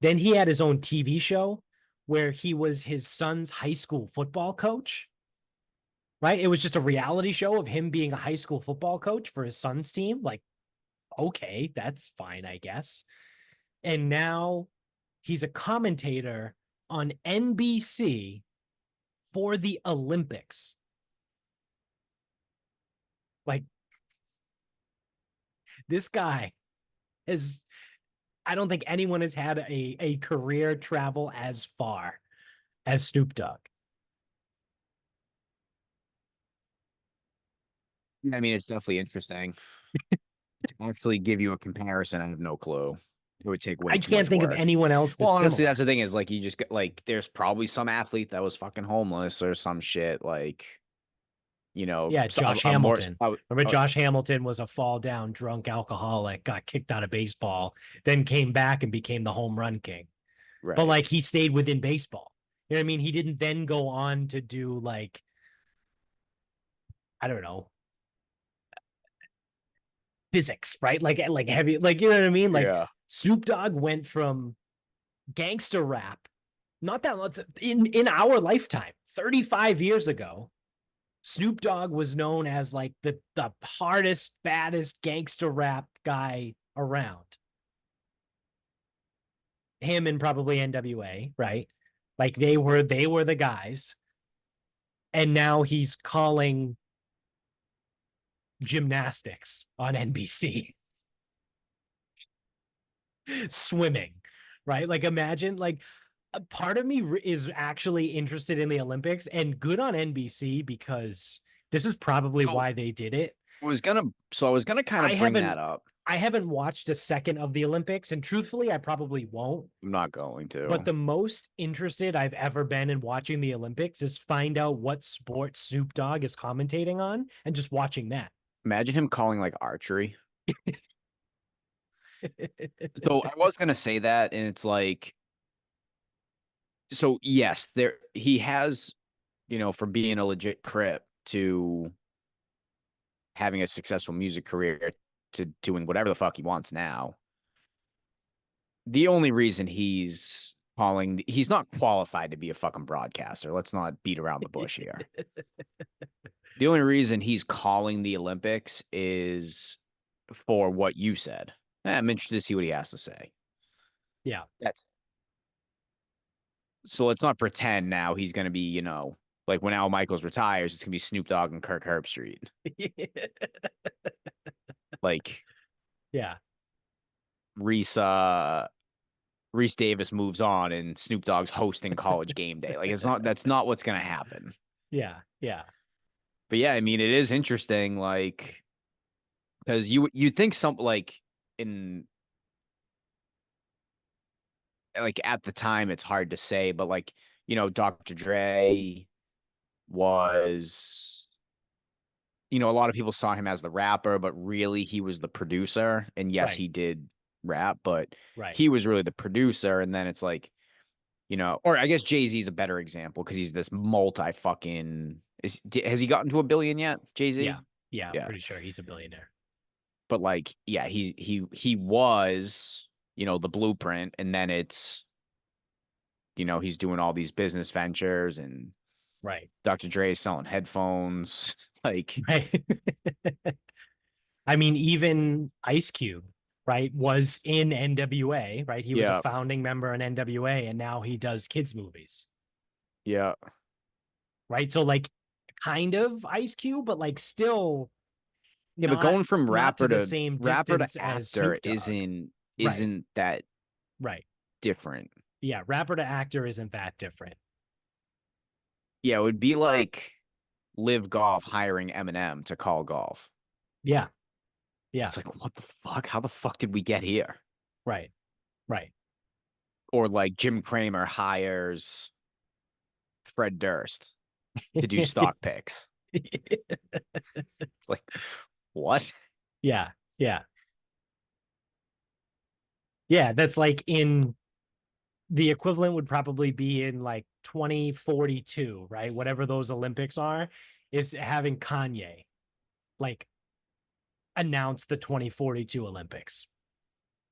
Then he had his own TV show where he was his son's high school football coach, right? It was just a reality show of him being a high school football coach for his son's team. Like, okay, that's fine, I guess. And now he's a commentator on NBC for the Olympics. Like, this guy is, I don't think anyone has had a career travel as far as Snoop Dogg. I mean, it's definitely interesting. To actually give you a comparison, I have no clue. It would take way I too can't much think of work. anyone else Well, that's honestly, similar. that's the thing is like you just get like there's probably some athlete that was fucking homeless or some shit like Yeah, so Josh a more Hamilton. Remember, Josh Hamilton was a fall down drunk alcoholic, got kicked out of baseball, then came back and became the home run king. But right. like he stayed within baseball. You know what I mean? He didn't then go on to do like, I don't know, physics, right? Like heavy, like you know what I mean? Like Yeah. Snoop Dogg went from gangster rap, not that long, in our lifetime, 35 years ago. Snoop Dogg was known as like the hardest, baddest gangster rap guy around. Him and probably NWA, right? Like they were the guys. And now he's calling gymnastics on NBC, swimming, right? Like imagine like a part of me is actually interested in the Olympics and good on NBC because this is probably So why they did it. I was gonna kind I of bring that haven't up. I haven't watched a second of the Olympics, and truthfully, I probably won't. I'm not going But to. the most interested I've ever been in watching the Olympics is find out what sport Snoop Dogg is commentating on and just watching that. Imagine him calling like archery. So I was gonna say that, and it's like, so yes, there he has, from being a legit crip to having a successful music career to doing whatever the fuck he wants now. The only reason he's not qualified to be a fucking broadcaster. Let's not beat around the bush here. The only reason he's calling the Olympics is for what you said. I'm interested to see what he has to say. Yeah. That's so let's not pretend now he's going to be, like when Al Michaels retires, it's going to be Snoop Dogg and Kirk Herbstreit. Like Yeah. Reese Reese Davis moves on and Snoop Dogg's hosting College Game Day. Like that's not what's going to happen. Yeah. Yeah. But yeah, I mean it is interesting like because you'd think some in like at the time it's hard to say, but like, Dr. Dre was, a lot of people saw him as the rapper, but really he was the producer. And yes, Right. he did rap, but Right. he was really the producer. And then it's like, or I guess Jay-Z is a better example because he's this multi fucking has he gotten to 1 billion yet, Yeah. Jay-Z? Yeah. I'm Yeah. pretty sure he's a billionaire. But like, yeah, he was, the blueprint, and then it's, he's doing all these business ventures and Right. Dr. Dre is selling headphones. Like, Right. I mean, even Ice Cube, right, was in NWA, right? He was a yeah, founding member in NWA and now he does kids movies, yeah, right? So like kind of Ice Cube, but like still yeah. But not going from not to the same rapper to distance as actor Snoop Dogg. Right. isn't that Right. different. Yeah, rapper to actor isn't that different. Yeah, it would be like Live Golf hiring Eminem to call golf. Yeah. Yeah. It's like, what the fuck? How the fuck did we get here? Right. Right. Or like Jim Cramer hires Fred Durst to do stock picks. It's like, what? Yeah. Yeah. Yeah. That's like in the equivalent would probably be in like 2042, right? Whatever those Olympics are, is having Kanye like announce the 2042 Olympics.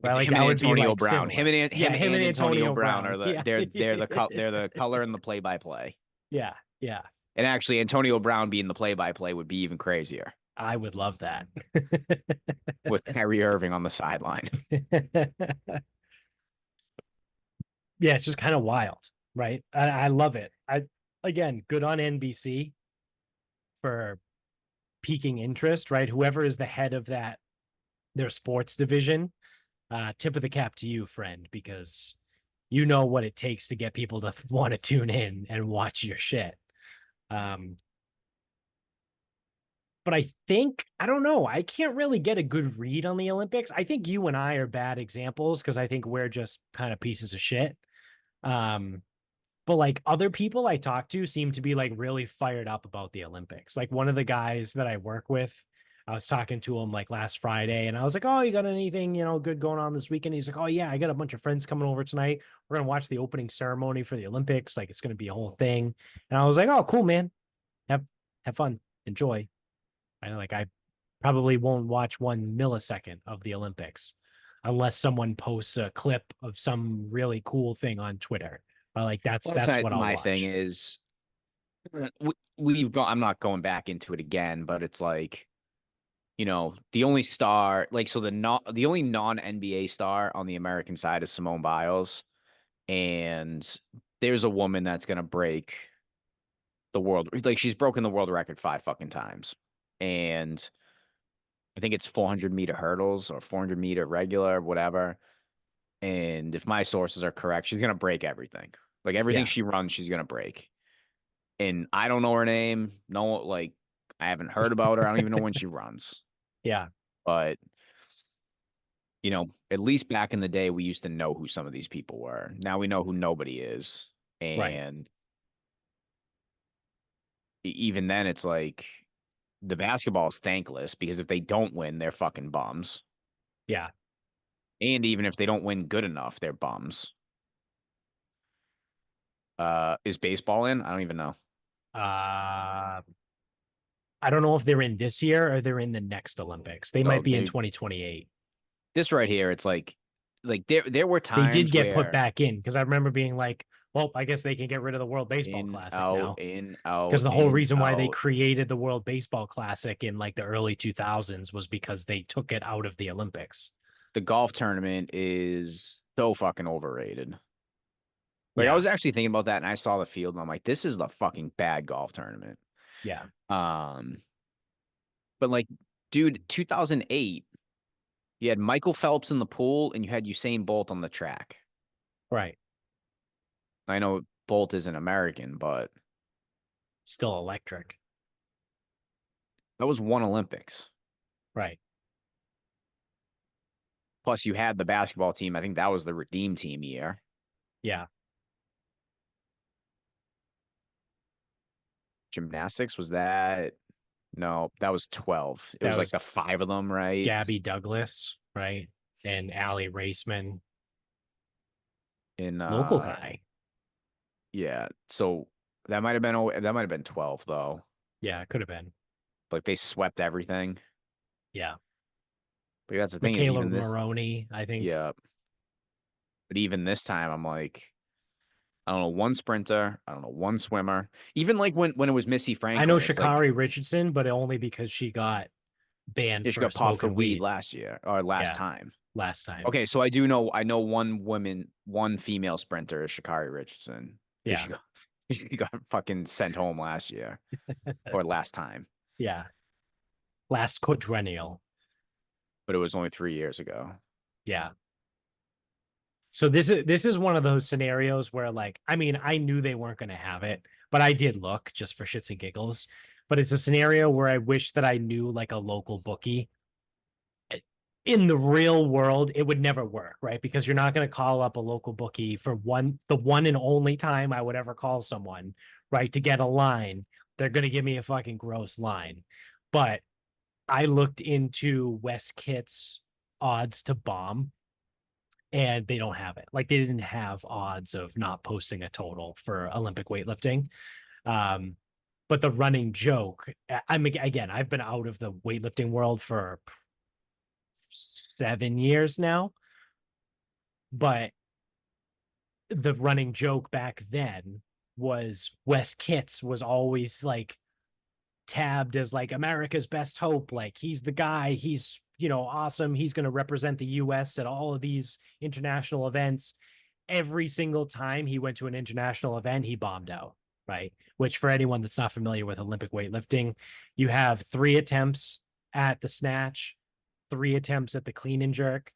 Right. Like Him that and would be Antonio like Brown. similar. Yeah. Him Him and and Antonio Antonio Brown Brown. are Yeah. they're the color and the play by play. Yeah. Yeah. And actually, Antonio Brown being the play by play would be even crazier I would love that. with Kyrie Irving on the sideline. Yeah, it's just kind of wild, right? I love it. Again, good on NBC for piquing interest, right? Whoever is the head of that their sports division, tip of the cap to you, friend, because you know what it takes to get people to want to tune in and watch your shit. Um, but I think I don't know. I can't really get a good read on the Olympics. I think you and I are bad examples because I think we're just kind of pieces of shit. Um, but like other people I talk to seem to be like really fired up about the Olympics. Like one of the guys that I work with, I was talking to him like last Friday and I was like, "Oh, you got anything, good going on this weekend?" He's like, "Oh yeah, I got a bunch of friends coming over tonight. We're going to watch the opening ceremony for the Olympics. Like it's going to be a whole thing." And I was like, "Oh, cool, man. Have have fun. Enjoy." I probably won't watch 1 millisecond of the Olympics unless someone posts a clip of some really cool thing on Twitter. But like Well, that's that's not what I'll my thing. watch. Is we've gone. I'm not going back into it again, but it's like the only star, like so the only non NBA star on the American side is Simone Biles, and there's a woman that's gonna break the world. Like she's broken the world record 5 fucking times, and I think it's 400-meter hurdles or 400-meter regular, whatever. And if my sources are correct, she's gonna break everything. Like everything Yeah. she runs, she's gonna break. And I don't know her name. No, like I haven't heard about her. I don't even know when she runs. Yeah. But at least back in the day, we used to know who some of these people were. Now we know who nobody is. Right. And even then, it's like the basketball is thankless because if they don't win, they're fucking bums. Yeah. And even if they don't win good enough, they're bums. Is baseball in? I don't even know. Uh, I don't know if they're in this year or they're in the next Olympics. They So might be in they 2028. this right here, it's like there were They did times get put where back in because I remember being like, well, I guess they can get rid of the World Baseball in, Classic out, now. in, Because out, the whole in, reason why they out. created the World Baseball Classic in like the early 2000s was because they took it out of the Olympics. The golf tournament is so fucking overrated. Like I Yeah. was actually thinking about that and I saw the field and I'm like, this is the fucking bad golf tournament. Yeah. Um, but like, dude, 2008, you had Michael Phelps in the pool and you had Usain Bolt on the track. Right. I know Bolt isn't American, but Still electric. that was one Olympics. Right. Plus, you had the basketball team. I think that was the Redeem Team year. Yeah. Gymnastics was that? No, that was 12. It That was like was the five of them, right? Gabby Douglas, right? And Allie Raceman, In local guy. yeah. So that might have been 12 though. Yeah, it could have been. Like they swept everything. Yeah. But that's the thing is Michaela even this, Maroney, I think. yeah. But even this time, I'm like, I don't know, one sprinter, I don't know, one swimmer. Even like when it was Missy I know Franklin, it's like Shakari Richardson, but only because she got banned yeah, she for got popped for smoking weed weed. last year or last Yeah, time. last time. Okay, so I know one female sprinter is Shakari Richardson because Yeah. she got fucking sent home last year or last time, Yeah. Last quadrennial. but it was only 3 years ago. Yeah. So this is one of those scenarios where like I mean I knew they weren't going to have it, but I did look just for shits and giggles. But it's a scenario where I wish that I knew like a local bookie. In the real world, it would never work, right? Because you're not going to call up a local bookie for the one and only time I would ever call someone, right? To get a line. They're going to give me a fucking gross line. But I looked into West Kitts odds to bomb, and they don't have it. Like they didn't have odds of not posting a total for Olympic weightlifting. Um, but the running joke, I'm again, I've been out of the weightlifting world for 7 years now, but the running joke back then was Wes Kitts was always like tabbed as like America's best hope. Like he's the guy, he's, awesome. He's going to represent the US at all of these international events. Every single time he went to an international event, he bombed out, right? Which for anyone that's not familiar with Olympic weightlifting, you have 3 attempts at the snatch, 3 attempts at the clean and jerk.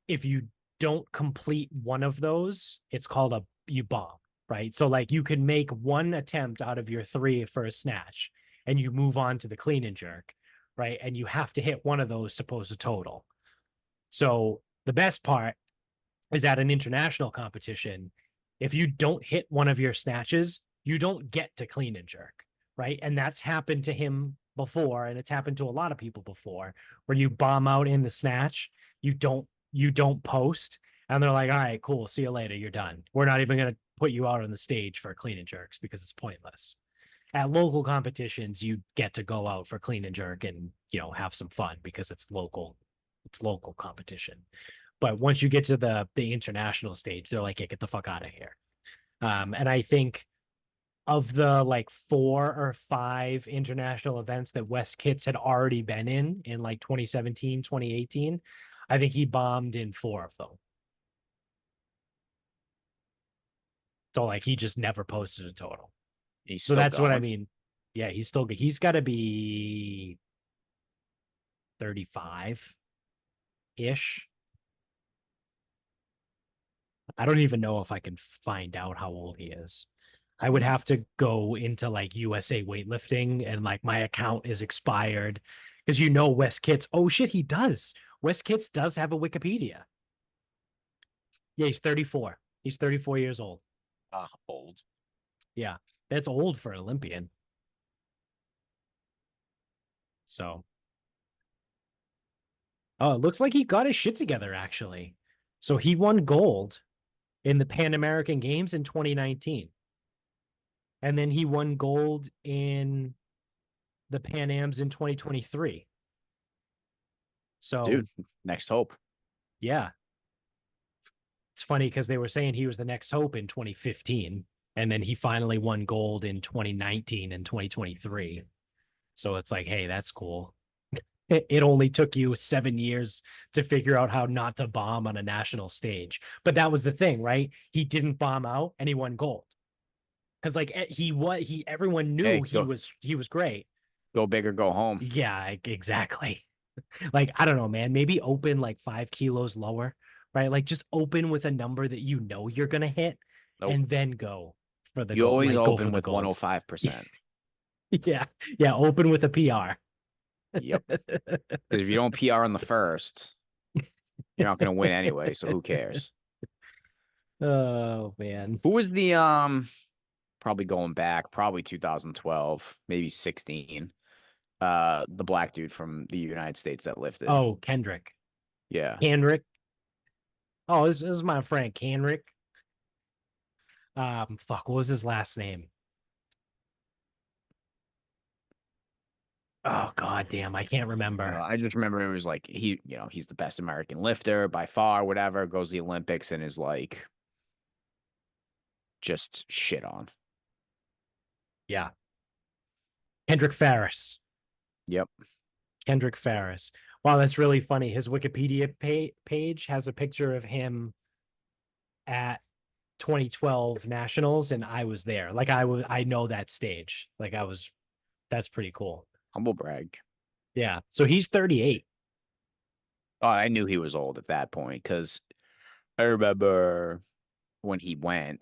If you don't complete one of those, it's called you bomb, right? So like you can make 1 attempt out of your 3 for a snatch and you move on to the clean and jerk, right? And you have to hit one of those to post a total. So the best part is at an international competition, if you don't hit one of your snatches, you don't get to clean and jerk, right? And that's happened to him before, and it's happened to a lot of people before, where you bomb out in the snatch, you don't post, and they're like, all right, cool, see you later, you're done. We're not even going to put you out on the stage for clean and jerks because it's pointless. At local competitions, you get to go out for clean and jerk and have some fun because it's local competition. But once you get to the international stage, they're like, hey, get the fuck out of here. And I think of the like 4 or 5 international events that Wes Kitts had already been in like 2017, 2018, I think he bombed in 4 of them. So like he just never posted a total. He's So still that's what I going. mean. Yeah, he's got to be 35 ish. I don't even know if I can find out how old he is. I would have to go into like USA weightlifting and like my account is expired because Wes Kitts. Oh shit, he does. Wes Kitts does have a Wikipedia. Yeah, he's 34. He's 34 years old. Old. Yeah, that's old for an Olympian. So, oh, it looks like he got his shit together actually. So he won gold in the Pan American Games in 2019. And then he won gold in the Pan Ams in 2023. So, Dude, next hope. yeah, it's funny because they were saying he was the next hope in 2015. And then he finally won gold in 2019 and 2023. So it's like, hey, that's cool. It only took you 7 years to figure out how not to bomb on a national stage. But that was the thing, right? He didn't bomb out and he won gold. Because like everyone knew Hey, he was great. go big or go home. Yeah, exactly. Like, I don't know, man. Maybe open like 5 kilos lower, right? Like just open with a number that you're gonna hit Nope. and then go for the You gold. always Like go for open the with gold. 105%. Yeah. Yeah. Open with a PR. Yep. Because if you don't PR on the first, you're not going to win anyway. So who cares? Oh man. Who was the probably going back, probably 2012, maybe 16. The black dude from the United States that lifted. Oh, Kendrick. Yeah. Kendrick. Oh, this is my friend Kendrick. Fuck, what was his last name? Oh god damn, I can't remember. I just remember it was like he's the best American lifter by far, whatever, goes to the Olympics and is like just shit on. Yeah. Kendrick Farris. Yep. Kendrick Farris. Wow, that's really funny. His Wikipedia page has a picture of him at 2012 Nationals, and I was there. Like I know that stage. Like that's pretty cool. Humble brag. Yeah. So he's 38. Oh, I knew he was old at that point because I remember when he went.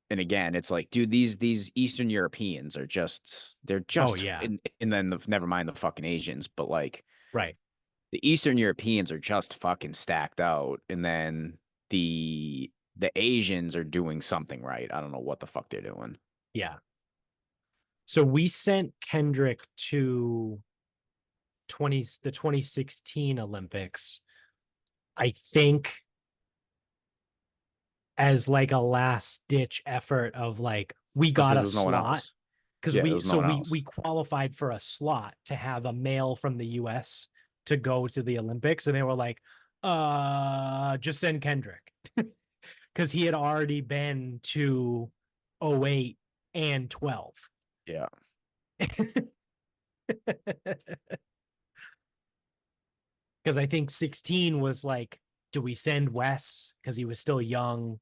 And again, it's like, dude, these Eastern Europeans are they're Oh just yeah. and then never mind the fucking Asians, but like Right. the Eastern Europeans are just fucking stacked out, and then the Asians are doing something right. I don't know what the fuck they're doing. Yeah. So we sent Kendrick to the 2016 Olympics, I think as like a last ditch effort of like, we Because got there a was no one slot else. because Yeah, there was no one we else. qualified for a slot to have a male from the US to go to the Olympics. And they were like, just send Kendrick. Because he had already been to '08 and 12. Yeah. Because I think 16 was like, do we send Wes? Because he was still young.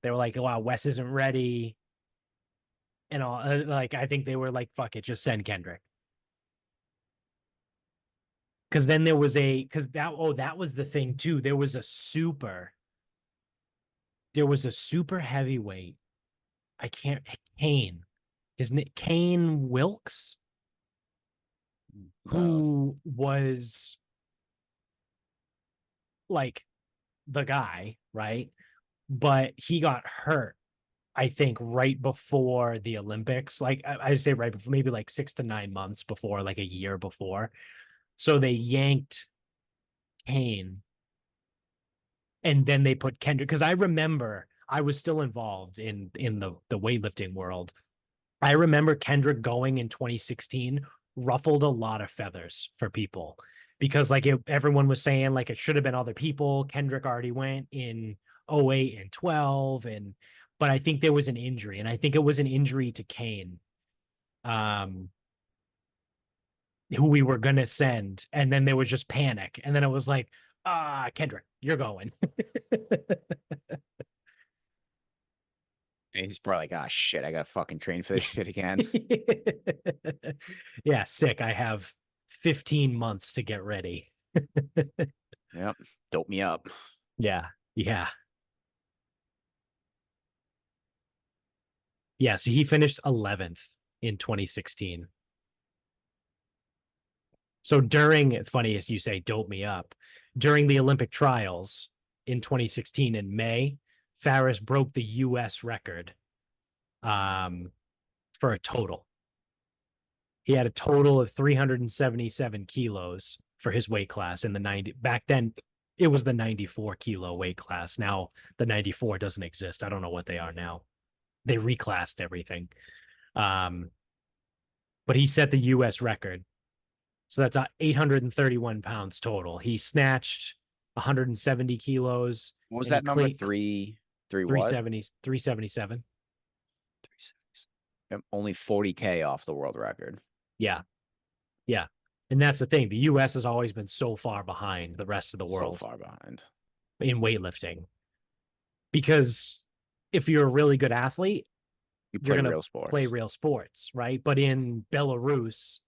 They were like, wow, Wes isn't ready. And all like, I think they were like, fuck it, just send Kendrick. Because then there was that was the thing too. There was a super heavyweight. I can't Kane. Isn't it Kane Wilkes? No. Who was like the guy, right? But he got hurt, I think, right before the Olympics. Like I say right before, maybe like 6 to 9 months before, like a year before. So they yanked Kane and then they put Kendrick. Because I remember I was still involved in the weightlifting world. I remember Kendrick going in 2016 ruffled a lot of feathers for people because like everyone was saying like it should have been other people. Kendrick already went in '08 and 12 and but I think there was an injury and I think it was an injury to Kane um who we were going to send and then there was just panic and then it was like Kendrick, you're going. And he's probably like, ah, shit, I got to fucking train for this shit again. Yeah, sick. I have 15 months to get ready. Yep. Dope me up. Yeah. Yeah. Yeah. So he finished 11th in 2016. So during, funny as you say, dope me up, during the Olympic trials in 2016 in May, Farris broke the US record um, for a total. He had a total of 377 kilos for his weight class in the 90. Back then, it was the 94 kilo weight class. Now the 94 doesn't exist. I don't know what they are now. They reclassed everything. Um, but he set the US record. So that's 831 pounds total. He snatched 170 kilos What was and he that number? cleaned Three what? 370, 377. 376. Yep, only 40K off the world record. Yeah. Yeah. And that's the thing. The US has always been so far behind the rest of the So world far behind. in weightlifting because if you're a really good athlete, You you're play going to real play sports. real sports, right? But in Belarus,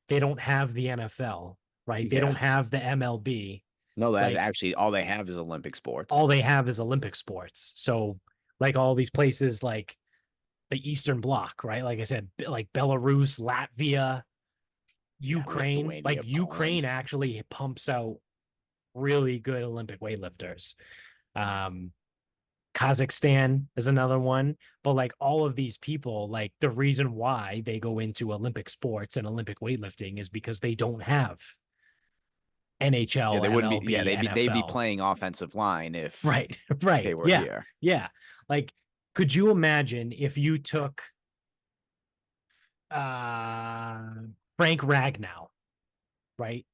they don't have the NFL, right? They Yeah. don't have the MLB. No, that Like actually all they have is Olympic sports. all they have is Olympic sports. So like all these places like the Eastern Bloc, right? Like I said, like Belarus, Latvia, Yeah, Ukraine, Lithuania, like Poland. Ukraine actually pumps out really good Olympic weightlifters. Um, Kazakhstan is another one. But like all of these people, like the reason why they go into Olympic sports and Olympic weightlifting is because they don't have Yeah, NHL, they wouldn't be. Yeah, MLB, they'd be NFL. playing offensive line if Right, right. they were Yeah, here. yeah. Like, could you imagine if you took uh Frank Ragnow, right?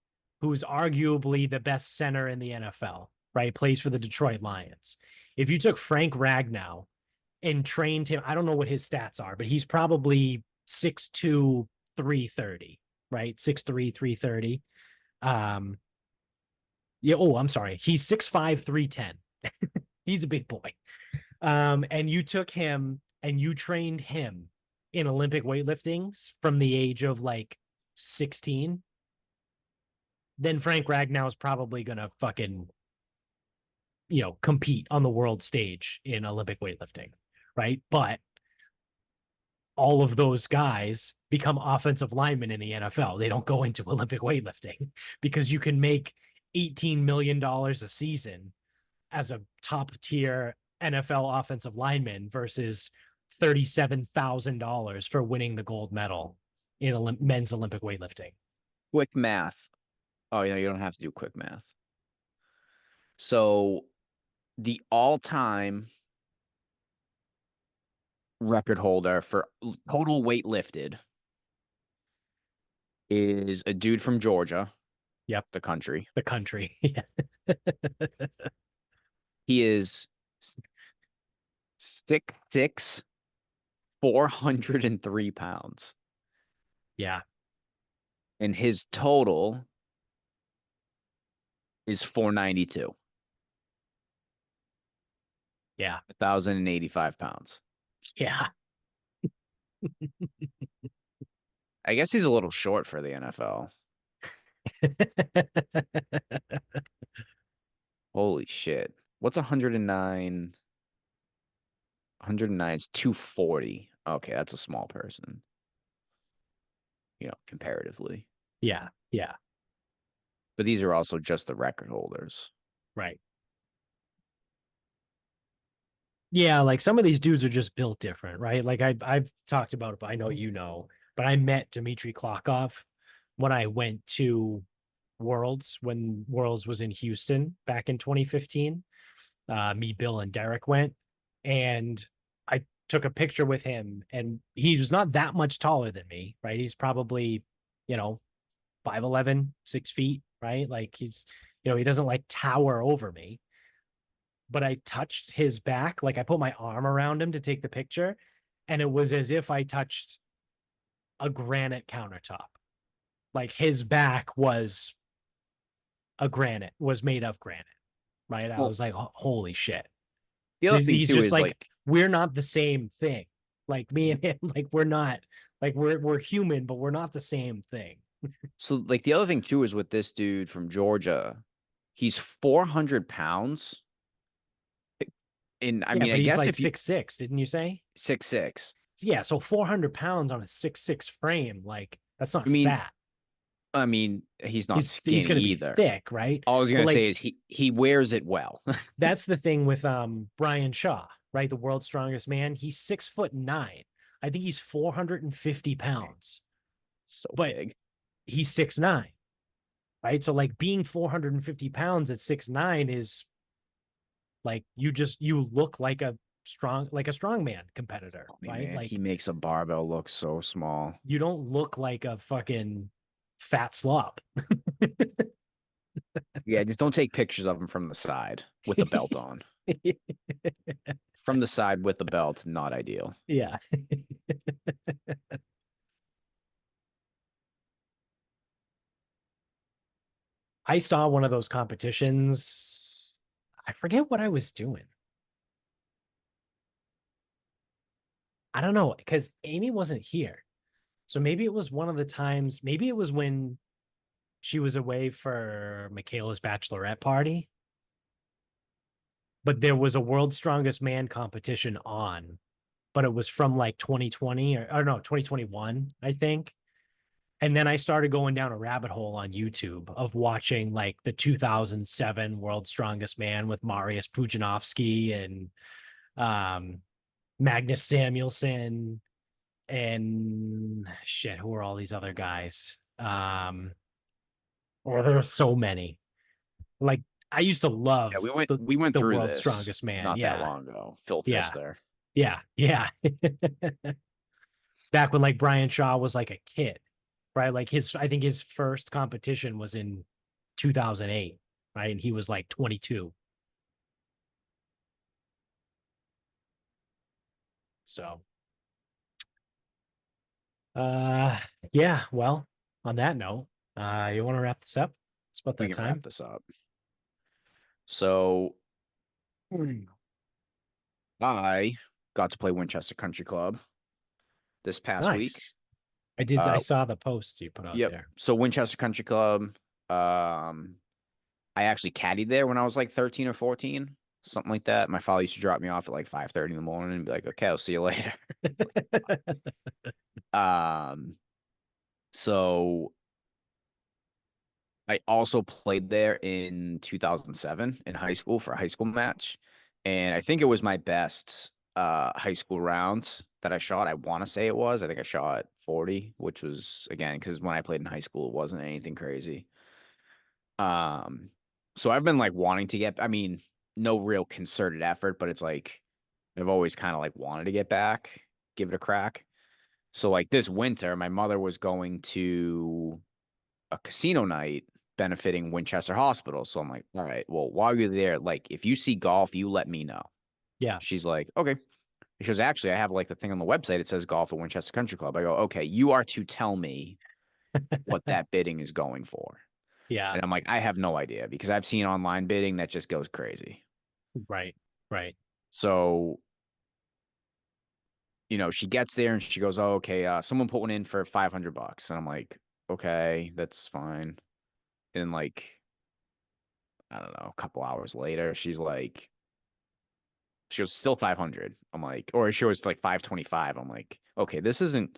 Who's arguably the best center in the NFL, right? Plays for the Detroit Lions. If you took Frank Ragnow and trained him, I don't know what his stats are, but he's probably 6'2", 330, right? 6'3", 330. Um, yeah, oh, I'm sorry. He's 6'5", 310. He's a big boy. And you took him and you trained him in Olympic weightlifting from the age of like 16, then Frank Ragnow is probably gonna fucking, compete on the world stage in Olympic weightlifting, right? But all of those guys become offensive linemen in the NFL. They don't go into Olympic weightlifting because you can make $18 million a season as a top tier NFL offensive lineman versus $37,000 for winning the gold medal in men's Olympic weightlifting. Quick math. Oh, you don't have to do quick math. So the all-time record holder for total weight lifted is a dude from Georgia, Yep, the country. the country. Yeah. He is stick six, 403 pounds. Yeah. And his total is 492, Yeah. 1,085 pounds. Yeah. I guess he's a little short for the NFL. Holy shit. What's 109? 109 is 240. Okay, that's a small person, comparatively. Yeah. Yeah. But these are also just the record holders. Right. Yeah, like some of these dudes are just built different, right? Like I've talked about it, but I know you know. But I met Dmitry Klokov when I went to Worlds when Worlds was in Houston back in 2015. Me, Bill, and Derek went, and I took a picture with him, and he was not that much taller than me, right? He's probably, you know, 5'11", 6 feet, right? Like he doesn't like tower over me, but I touched his back, like I put my arm around him to take the picture, and it was as if I touched a granite countertop. Like his back was made of granite, right? I Well, was like, holy shit. the other thing He's too just is like, like, we're not the same thing. Like me and him, like we're not, like we're human, but we're not the same thing. so like the other thing too is with this dude from Georgia, he's 400 pounds. And I Yeah, mean, but I he's guess like if you 6'6", didn't you say? 6'6", Yeah, so 400 pounds on a 6'6" frame, like that's not I mean, fat. he's not He's skinny gonna be either. thick, right? All I was But gonna say like is he wears it well. that's the thing with Brian Shaw, right? The world's strongest man. He's 6'9". I think he's 450 pounds, So but big. he's 6'9", right? So like being 450 pounds at 6'9" is like you look like a strongman competitor, Funny right? man, he Like makes a barbell look so small. you don't look like a fucking fat slob. Yeah, just don't take pictures of him from the side with the belt on. From the side with the belt, not ideal. Yeah. I saw one of those competitions. I forget what I was doing. I don't know because Amy wasn't here. So maybe it was one of the times, maybe it was when she was away for Michaela's bachelorette party, but there was a World's Strongest Man competition on, but it was from like 2020 or no, 2021, I think. And then I started going down a rabbit hole on YouTube of watching like the 2007 World's Strongest Man with Marius Pujanovsky and um, Magnus Samuelson and shit, who are all these other guys? Well, there are so many. Like I used to Yeah, love we went the through World's this Strongest Man. not that Yeah, long ago. Phil yeah, Fister. yeah. Back when like Brian Shaw was like a kid, right? Like I think his first competition was in 2008, right? And he was like 22. So, uh, yeah. Well, on that note, you want to wrap this up? It's about We that can wrap time. this up. So I got to play Winchester Country Club this past week. Nice. I did. I Uh, saw the post you put out yep. there. So Winchester Country Club. Um, I actually caddied there when I was like 13 or 14, something like that. My father used to drop me off at like 5:30 in the morning and be like, "Okay, I'll see you later." Um, so I also played there in 2007 in high school for a high school match, and I think it was my best high school round that I shot. I want to say it was. I think I shot 40, which was again because when I played in high school, it wasn't anything crazy. Um, so I've been like wanting to get. I mean, no real concerted effort, but it's like I've always kind of like wanted to get back, give it a crack. So like this winter, my mother was going to a casino night benefiting Winchester Hospital. So I'm like, all right, well, while you're there, like if you see golf, you let me know. Yeah. She's like, okay. She goes, actually, I have like the thing on the website. It says golf at Winchester Country Club. I go, okay, you are to tell me what that bidding is going for. Yeah. And I'm like, I have no idea because I've seen online bidding that just goes crazy. Right. Right. So, she gets there and she goes, oh, okay, someone put one in for $500. And I'm like, okay, that's fine. And like, I don't know, a couple hours later, she was still 500. I'm like, or she was like 525. I'm like, okay, this isn't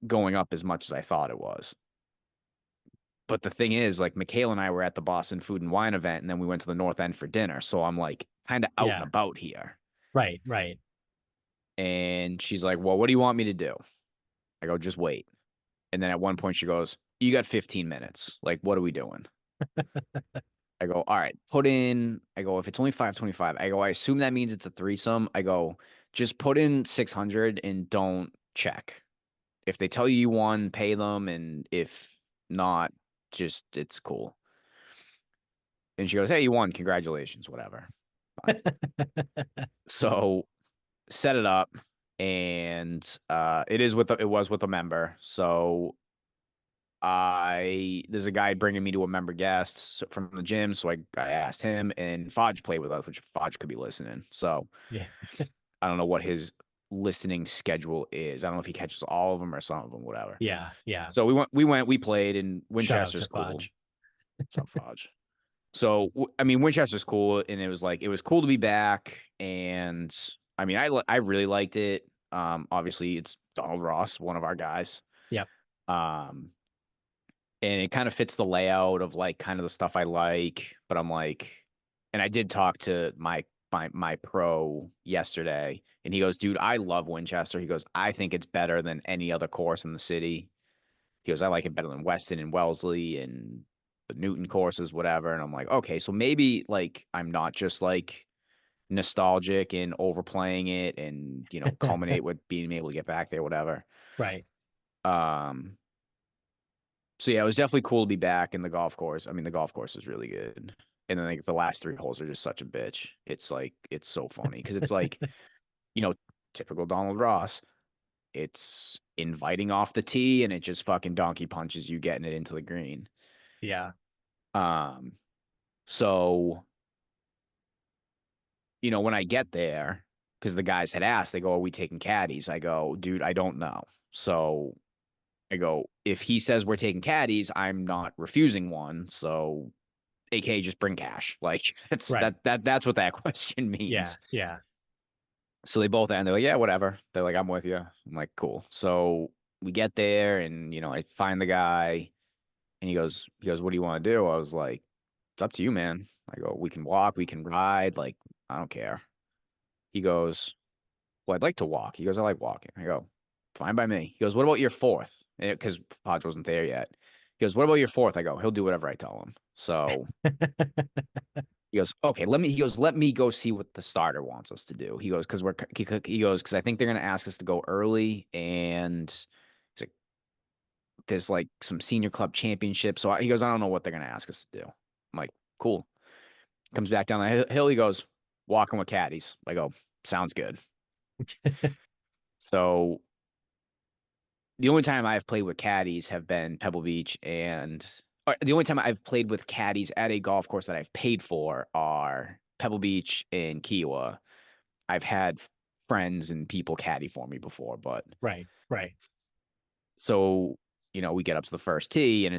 going up as much as I thought it was. But the thing is, like, Michaela and I were at the Boston Food and Wine event, and then we went to the North End for dinner. So I'm like, kind of out and Yeah. about here. Right. Right. And she's like, well, what do you want me to do? I go, just wait. And then at one point, she goes, you got 15 minutes. Like, what are we doing? I go, all right, I go, if it's only 525, I go, I assume that means it's a threesome. I go, just put in 600 and don't check. If they tell you you won, pay them. And if not, just it's cool. And she goes, hey, you won. Congratulations, whatever. Fine. So set it up. And it was with a member. So there's a guy bringing me to a member guest from the gym. So I asked him, and Fodge played with us, which Fodge could be listening. So Yeah. I don't know what his listening schedule is. I don't know if he catches all of them or some of them, whatever. Yeah. Yeah. So we played, and Shout out to Winchester's cool. Fudge. What's up, Fodge? So I mean, Winchester's cool, and it was cool to be back. And I mean, I really liked it. Obviously, it's Donald Ross, one of our guys. Yep. Um, and it kind of fits the layout of like kind of the stuff I like. But I'm like, and I did talk to my pro yesterday, and he goes, dude, I love Winchester. He goes, I think it's better than any other course in the city. He goes, I like it better than Weston and Wellesley and the Newton courses, whatever. And I'm like, okay, so maybe like I'm not just like nostalgic and overplaying it and culminate with being able to get back there, whatever. Right. Um, so yeah, it was definitely cool to be back in the golf course. I mean, the golf course is really good. And then like the last three holes are just such a bitch. It's like it's so funny because it's like, you know, typical Donald Ross. It's inviting off the tee and it just fucking donkey punches you getting it into the green. Yeah. Um, so when I get there, because the guys had asked, they go, are we taking caddies? I go, dude, I don't know. So I go, if he says we're taking caddies, I'm not refusing one. So AK just bring cash. Like Right. that's what that question Yeah. means. Yeah. So they both and they're like, yeah, whatever. They're like, I'm with you. I'm like, cool. So we get there and I find the guy and he goes, what do you want to do? I was like, it's up to you, man. I go, we can walk, we can ride, like, I don't care. He goes, well, I'd like to walk. He goes, I like walking. I go, fine by me. He goes, what about your fourth? Because Podge wasn't there yet. He goes, what about your fourth? I go, he'll do whatever I tell him. So he goes, okay, let me go see what the starter wants us to do. He goes, because I think they're going to ask us to go early and he's like, there's like some senior club championship. So he goes, I don't know what they're going to ask us to do. I'm like, cool. Comes back down the hill. He goes, walking with caddies. I go, sounds good. So the only time I've played with caddies have been Pebble Beach or the only time I've played with caddies at a golf course that I've paid for are Pebble Beach and Kiowa. I've had friends and people caddy for me before, but Right. Right. so, we get up to the first tee and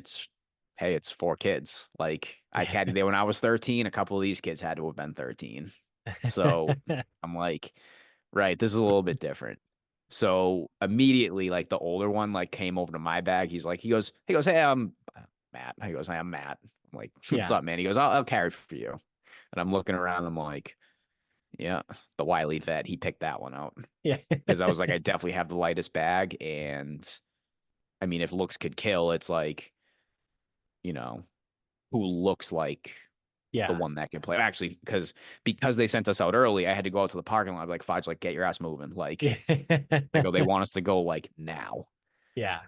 hey, it's four kids. Like I Yeah. caddied there when I was 13. A couple of these kids had to have been 13. So I'm like, right, this is a little bit different. So immediately, like the older one, like came over to my bag. He goes, hey, I'm Matt. He goes, hey, I'm Matt. I'm like, what's Yeah. up, man? He goes, I'll carry it for you. And I'm looking around. I'm like, Yeah. The Wiley vet, he picked that one out Yeah. because I was like, I definitely have the lightest bag. And I mean, if looks could kill, it's like, you know, who looks like the Yeah. one that can play. Actually, because they sent us out early, I had to go out to the parking lot. I'd be like, Fudge, like, get your ass moving. Like, Yeah. I go, they want us to go like now. Yeah.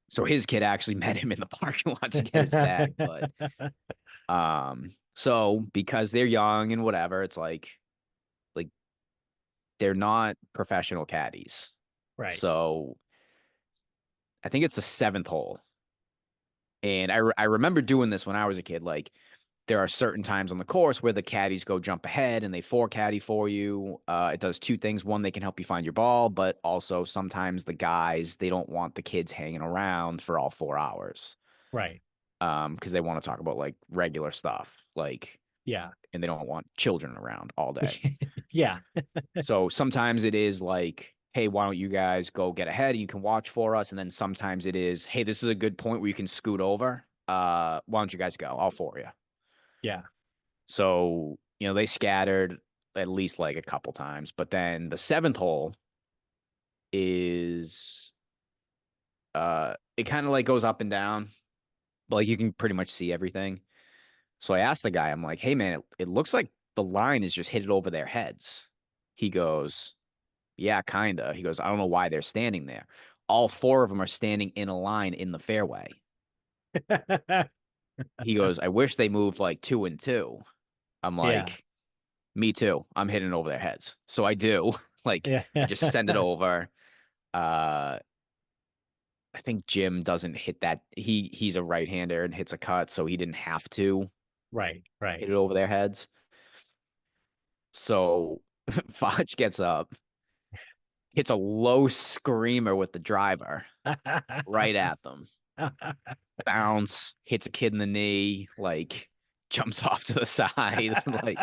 So his kid actually met him in the parking lot to get his bag. But so because they're young and whatever, it's like they're not professional caddies. Right. So I think it's the seventh hole. And I remember doing this when I was a kid. Like there are certain times on the course where the caddies go jump ahead and they four caddy for you. It does two things. One, they can help you find your ball, but also sometimes the guys, they don't want the kids hanging around for all 4 hours. Right. Because they want to talk about like regular stuff. Like, Yeah. and they don't want children around all day. Yeah. So sometimes it is like, hey, why don't you guys go get ahead and you can watch for us? And then sometimes it is, hey, this is a good point where you can scoot over. Why don't you guys go? I'll for you. Yeah. So, they scattered at least like a couple times. But then the seventh hole is it kind of like goes up and down, but like you can pretty much see everything. So I asked the guy, I'm like, hey man, it looks like the line is just hit it over their heads. He goes, yeah, kinda. He goes, I don't know why they're standing there. All four of them are standing in a line in the fairway. He goes, I wish they moved like two and two. I'm Yeah. like, me too. I'm hitting over their heads. So I do. Like, Yeah. I just send it over. Uh, I think Jim doesn't hit that. He's a right-hander and hits a cut, so he didn't have to Right. hit Right. it over their heads. So Foch gets up, hits a low screamer with the driver right at them. Bounce, hits a kid in the knee, like jumps off to the side, like,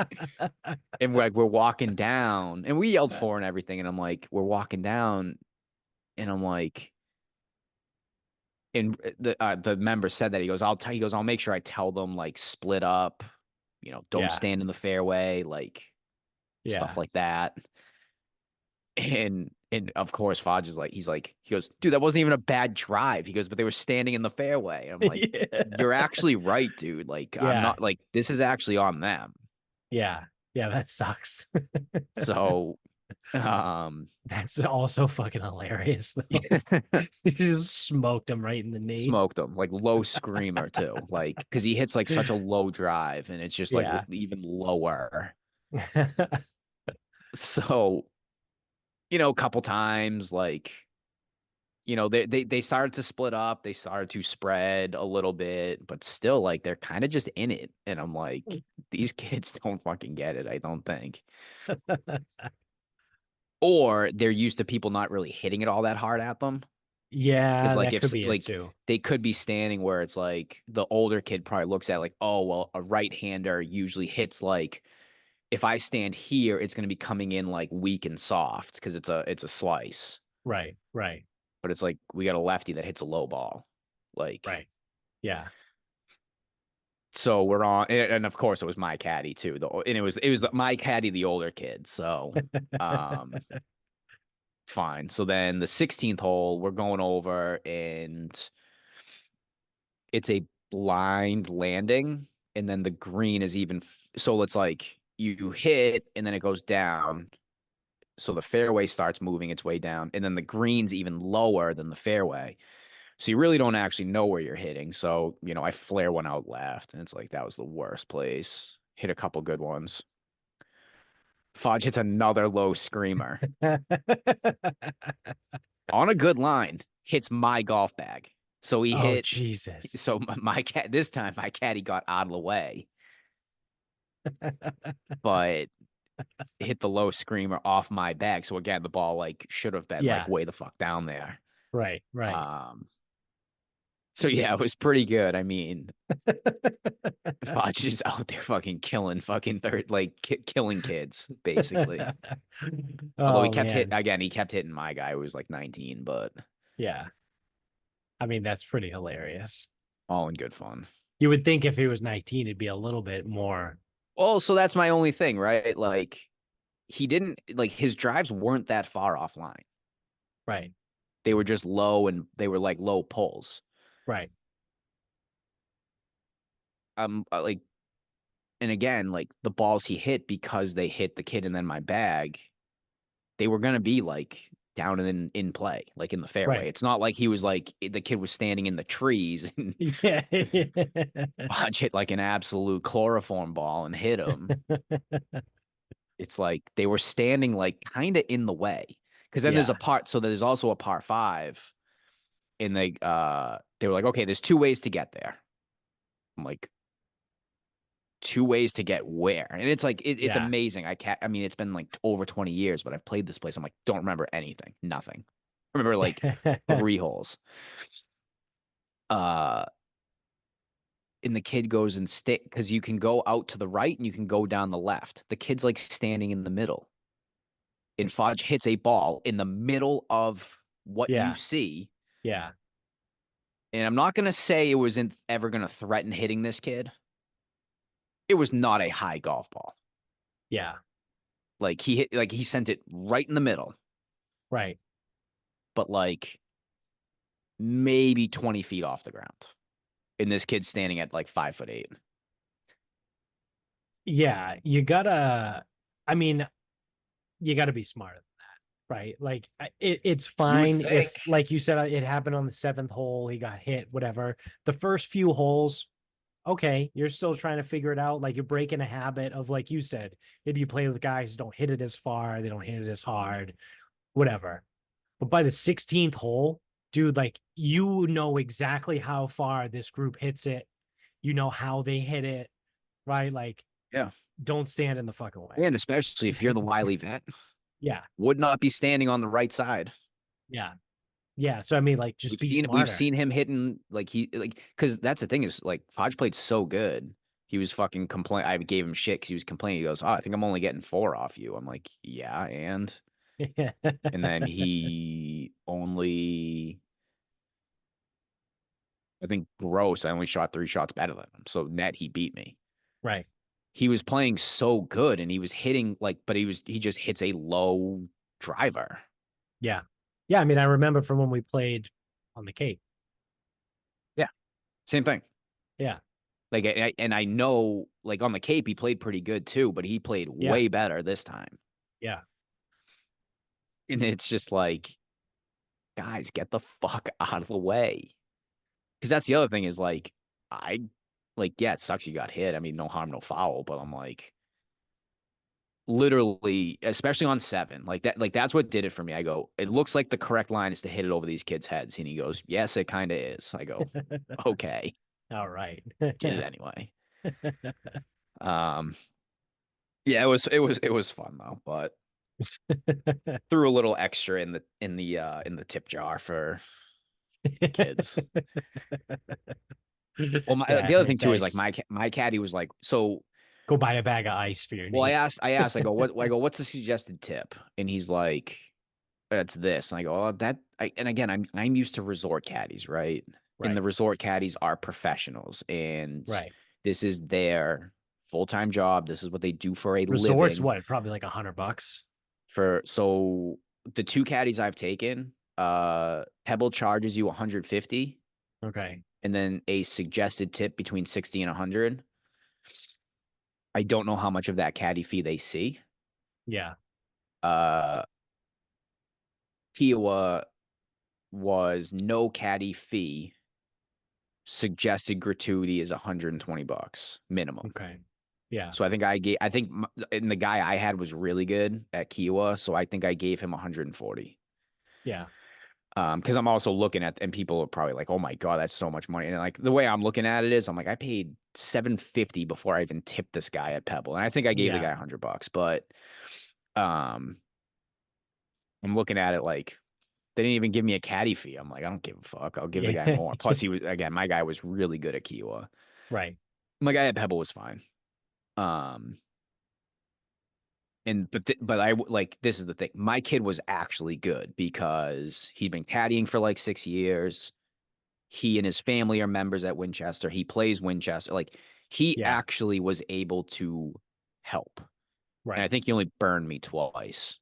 and we're walking down, and we yelled for and everything, and I'm like, we're walking down, and I'm like, and the member said that he goes, I'll make sure I tell them like split up, don't Yeah. stand in the fairway, like stuff Yeah. like that. And of course, Fodge is like, he goes, dude, that wasn't even a bad drive. He goes, but they were standing in the fairway. I'm like, Yeah. you're actually right, dude. Like, I'm Yeah. not like this is actually on them. Yeah. Yeah. That sucks. So, That's also fucking hilarious, though. You just smoked him right in the knee. smoked him like low screamer too, like because he hits like such a low drive, and it's just like Yeah. even lower. So, a couple times, like they started to split up, they started to spread a little bit, but still like they're kind of just in it, and I'm like, these kids don't fucking get it, I don't think, or they're used to people not really hitting it all that hard at them. Because Yeah, like that if could be it like too. they could be standing where it's like the older kid probably looks at like, oh well, a right-hander usually hits like, if I stand here it's going to be coming in like weak and soft because it's a slice. Right. Right. But it's like we got a lefty that hits a low ball. Like, Right. Yeah. so we're on, and of course it was my caddy too, though, and it was my caddy, the older kid. So, um, fine. So then the 16th hole, we're going over, and it's a blind landing, and then the green is even. So it's like you hit, and then it goes down. So the fairway starts moving its way down, and then the green's even lower than the fairway. So you really don't actually know where you're hitting. So, I flare one out left, and it's like that was the worst place. Hit a couple good ones. Fudge hits another low screamer on a good line, hits my golf bag. So he Oh, hit, Jesus. so my cat, this time my caddy got out of the way, but hit the low screamer off my bag. So again, the ball like should have been like Yeah. way the fuck down there. Right. Right. Um, so yeah, it was pretty good. I mean, Foch just out there fucking killing fucking third, like killing kids, basically. Although he Oh, kept hit man. again, he kept hitting my guy who was like 19, but Yeah. I mean, that's pretty hilarious. all in good fun. You would think if he was 19, it'd be a little bit more. Well, so that's my only thing, right? Like he didn't like his drives weren't that far offline. Right. They were just low and they were like low pulls. Right. Like, and again, like the balls he hit because they hit the kid and then my bag, they were gonna be like down and in play, like in the fairway. Right. It's not like he was like the kid was standing in the trees and Yeah. Hodge hit like an absolute chloroform ball and hit him. It's like they were standing like kind of in the way. Because then there's a Yeah. part, so there's also a par five, and they were like, okay, there's two ways to get there. I'm like, two ways to get where? And it's like it's Yeah. amazing. I mean, it's been like over 20 years, but I've played this place. I'm like, don't remember anything, nothing. I remember like three holes. Uh, and the kid goes and stay because you can go out to the right and you can go down the left. The kid's like standing in the middle. And Fudge hits a ball in the middle of what you Yeah. see. Yeah. And I'm not gonna say it wasn't ever gonna threaten hitting this kid. It was not a high golf ball. Yeah. Like he sent it right in the middle, Right. but like maybe 20 feet off the ground. And this kid's standing at like 5'8". Yeah. I mean, you gotta be smarter than that, right? Like it's You would fine think. if, like you said, it happened on the seventh hole, he got hit, whatever. The first few holes, okay, you're still trying to figure it out. Like you're breaking a habit of, like you said, maybe you play with guys who don't hit it as far, they don't hit it as hard, whatever. But by the 16th hole, dude, like you know exactly how far this group hits it. You know how they hit it, right? Like, Yeah. don't stand in the fucking way. And especially if you're the wily vet, Yeah. would not be standing on the right side. Yeah. Yeah. So I mean, like, just be We've smarter. seen him hitting like he like because that's the thing is like Fudge played so good. He was fucking complain. I gave him shit because he was complaining. He goes, "Oh, I think I'm only getting four off you." I'm like, "Yeah," and then he only, I think, gross. I only shot three shots better than him. So net, he beat me. Right. He was playing so good and he was hitting like, but he just hits a low driver. Yeah. Yeah. I mean, I remember from when we played on the Cape. Yeah, same thing. Yeah. Like, and I know, like on the Cape, he played pretty good too, but he played Yeah. way better this time. Yeah. And it's just like, guys, get the fuck out of the way. Because that's the other thing is like, I like, yeah, it sucks you got hit. I mean, no harm, no foul, but I'm like, literally, especially on seven, like that's what did it for me. I go, it looks like the correct line is to hit it over these kids' heads. And he goes, yes, it kind of is. I go, okay, All right. did it anyway. Um, yeah, it was fun though, but threw a little extra in the tip jar for the kids. Well, Yeah. the other thing too is like Thanks. my caddy was like, so. Go buy a bag of ice for your Well, knee. I go, what's the suggested tip? And he's like, it's this. And I go, and again, I'm used to resort caddies, right? And the Right. resort caddies are professionals, and Right. this is their full-time job. This is what they do for a Resorts, living. what? Probably like $100. So the two caddies I've taken, Pebble charges you 150, Okay. and then a suggested tip between 60 and 100. I don't know how much of that caddy fee they see. Yeah. Uh, Kiowa was no caddy fee. Suggested gratuity is $120 minimum. Okay. Yeah. So and the guy I had was really good at Kiowa, so I think I gave him 140. Yeah. Because I'm also looking at, and people are probably like, "Oh my God, that's so much money." And like the way I'm looking at it is, I'm like, I paid 750 before I even tipped this guy at Pebble, and I think I gave the Yeah. guy $100. But um, I'm looking at it like they didn't even give me a caddy fee. I'm like, I don't give a fuck. I'll give the guy Yeah. more. Plus, he was again, my guy was really good at Kiowa. Right. My guy at Pebble was fine. Um, but I like this is the thing. My kid was actually good because he'd been caddying for like 6 years. He and his family are members at Winchester. He plays Winchester. Like he Yeah. actually was able to help. And I Right. think he only burned me twice.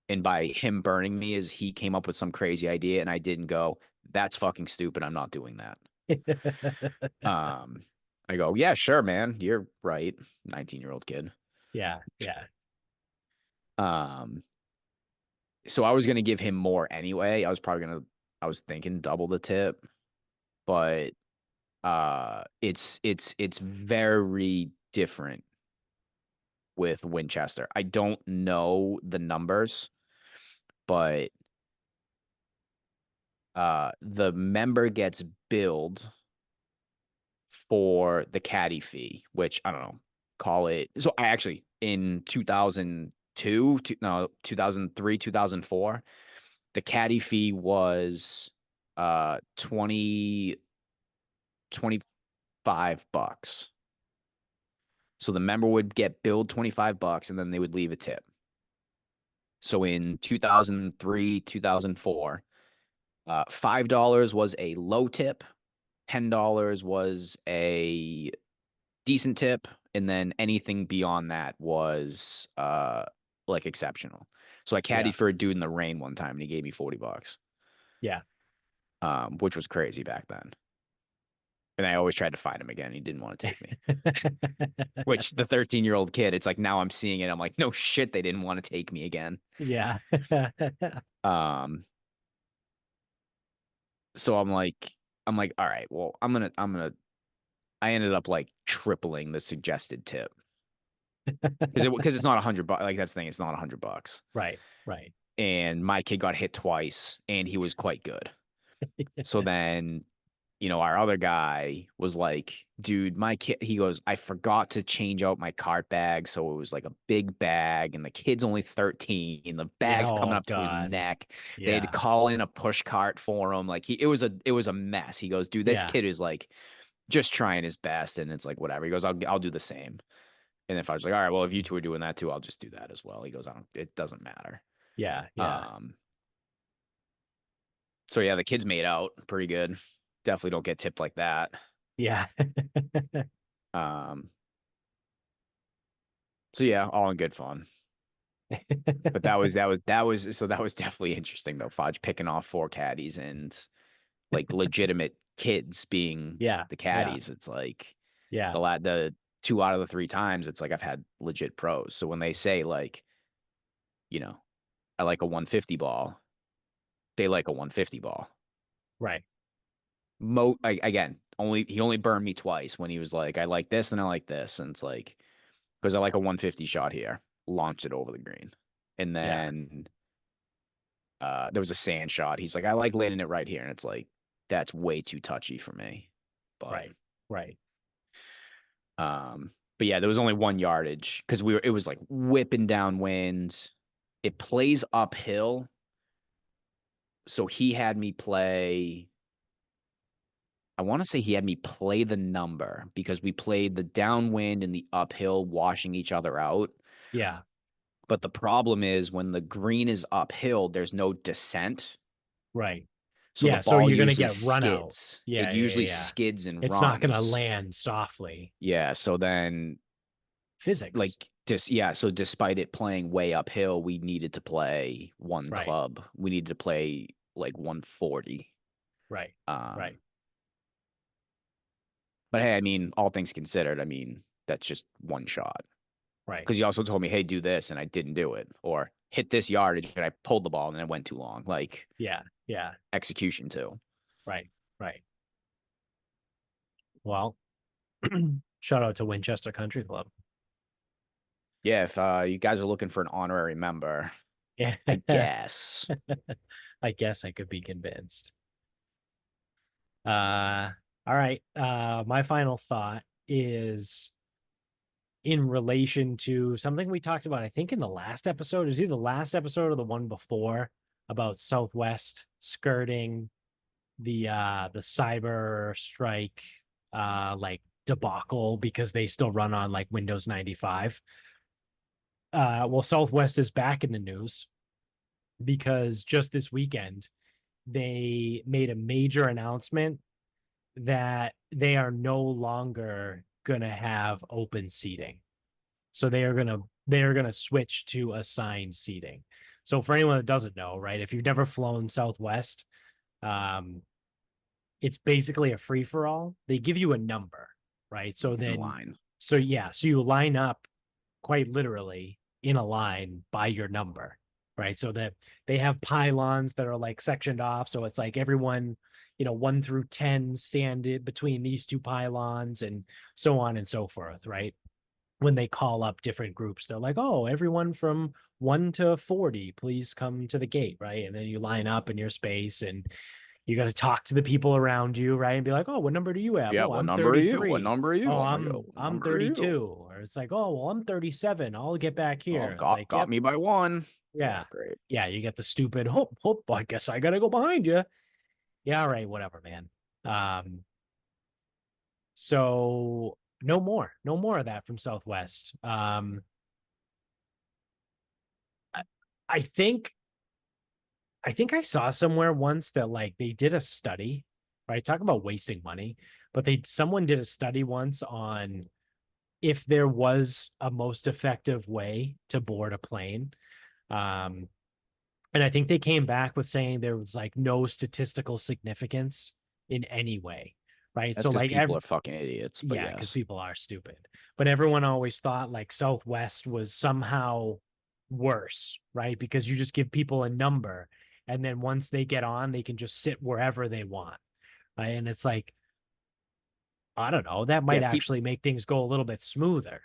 And by him burning me is he came up with some crazy idea and I didn't go, that's fucking stupid. I'm not doing that. Um, I go, yeah, sure, man. You're right. 19-year-old kid. Yeah. Yeah. Um, so I was gonna give him more anyway. I was thinking double the tip, but it's very different with Winchester. I don't know the numbers, but the member gets billed for the caddy fee, which I don't know, call it. So I actually in 2002, no, 2003, 2004, the caddy fee was 25 bucks. So the member would get billed 25 bucks and then they would leave a tip. So in 2003, 2004, $5 was a low tip, $10 was a decent tip, and then anything beyond that was like exceptional. So I Yeah. caddied for a dude in the rain one time and he gave me 40 bucks. Yeah. Which was crazy back then. And I always tried to find him again. He didn't want to take me. Which the 13-year-old kid, it's like now I'm seeing it. I'm like, no shit, they didn't want to take me again. Yeah. Um, so I'm like, all right, well, I ended up like tripling the suggested tip because it's not 100 bucks. Like that's the thing, it's not 100 bucks. Right. Right. And my kid got hit twice, and he was quite good. So then, our other guy was like, dude, my kid, he goes, I forgot to change out my cart bag. So it was like a big bag, and the kid's only 13, and the Yeah. bag's coming Oh up to his God. neck. They had to Yeah. call in a push cart for him. Like it was a mess. He goes, dude, this Yeah. kid is like just trying his best, and it's like whatever. He goes, I'll do the same. And if I was like, all right, well, if you two are doing that too, I'll just do that as well. He goes, it doesn't matter. Yeah. Yeah. Um, so yeah, the kids made out pretty good. Definitely don't get tipped like that. Yeah. Um, so yeah, all in good fun. But that was definitely interesting though. Fudge picking off four caddies and like legitimate kids being Yeah. the Yeah. caddies. It's like Yeah. the two out of the three times, it's like I've had legit pros. So when they say like, you know, I like a 150 ball, they like a 150 ball. Right. Again, he only burned me twice when he was like, I like this and I like this. And it's like, because I like a 150 shot here, launched it over the green. And Yeah. then there was a sand shot. He's like, I like landing it right here. And it's like, that's way too touchy for me. But Right. Right. um, but yeah, there was only one yardage because it was like whipping downwind. It plays uphill. So he had me play. I want to say he had me play the number because we played the downwind and the uphill washing each other out. Yeah. But the problem is when the green is uphill, there's no descent. Right. So the Yeah. So ball you're gonna usually get run out. skids. It Yeah. Yeah. usually Yeah. skids and It's not gonna runs. land softly. Yeah. So then, Physics. so despite it playing way uphill, we needed to play one Right. club. We needed to play like 140. Right. Um, Right. but hey, I mean, all things considered, I mean, that's just one shot. Right. Because he also told me, hey, do this, and I didn't do it. Or hit this yardage, and I pulled the ball, and it went too long. Like Yeah. Yeah. execution, too. Right. Right. Well, shout out to Winchester Country Club. Yeah, if you guys are looking for an honorary member, Yeah. I guess. I guess I could be convinced. All right. My final thought is in relation to something we talked about, I think in the last episode. It was either the last episode or the one before about Southwest skirting the cyber strike like debacle because they still run on like Windows 95. Well, Southwest is back in the news because just this weekend they made a major announcement that they are no longer going to have open seating. So they are gonna switch to assigned seating. So for anyone that doesn't know, right, if you've never flown Southwest, um, it's basically a free for all. They give you a number, right? So in then, line. so yeah, so you line up quite literally in a line by your number, right? So that they have pylons that are like sectioned off. So it's like everyone, 1 through 10 stand it between these two pylons and so on and so forth, right? When they call up different groups, they're like, oh, everyone from 1 to 40, please come to the gate, right? And then you line up in your space and you got to talk to the people around you, right? And be like, oh, what number do you have? Yeah, Oh, what I'm number are you? What 33. number are you? Oh, Oh my god, I'm what I'm number are you? 32. Or it's like, oh, well, I'm 37. I'll get back Oh, here. It's got like, got yep, me by one. Yeah, yeah. great. Yeah, you get the stupid hope. I guess I gotta go behind you. Yeah, all right, whatever, man. So no more of that from Southwest. I, I think I think I saw somewhere once that like they did a study, right? Talk about wasting money, but someone did a study once on if there was a most effective way to board a plane. Um, and I think they came back with saying there was like no statistical significance in any way, right? That's So because like people are fucking idiots, but yeah, because yes. people are stupid. But everyone always thought like Southwest was somehow worse, right? Because you just give people a number, and then once they get on, they can just sit wherever they want. Right? And it's like, I don't know, that Yeah, might actually make things go a little bit smoother.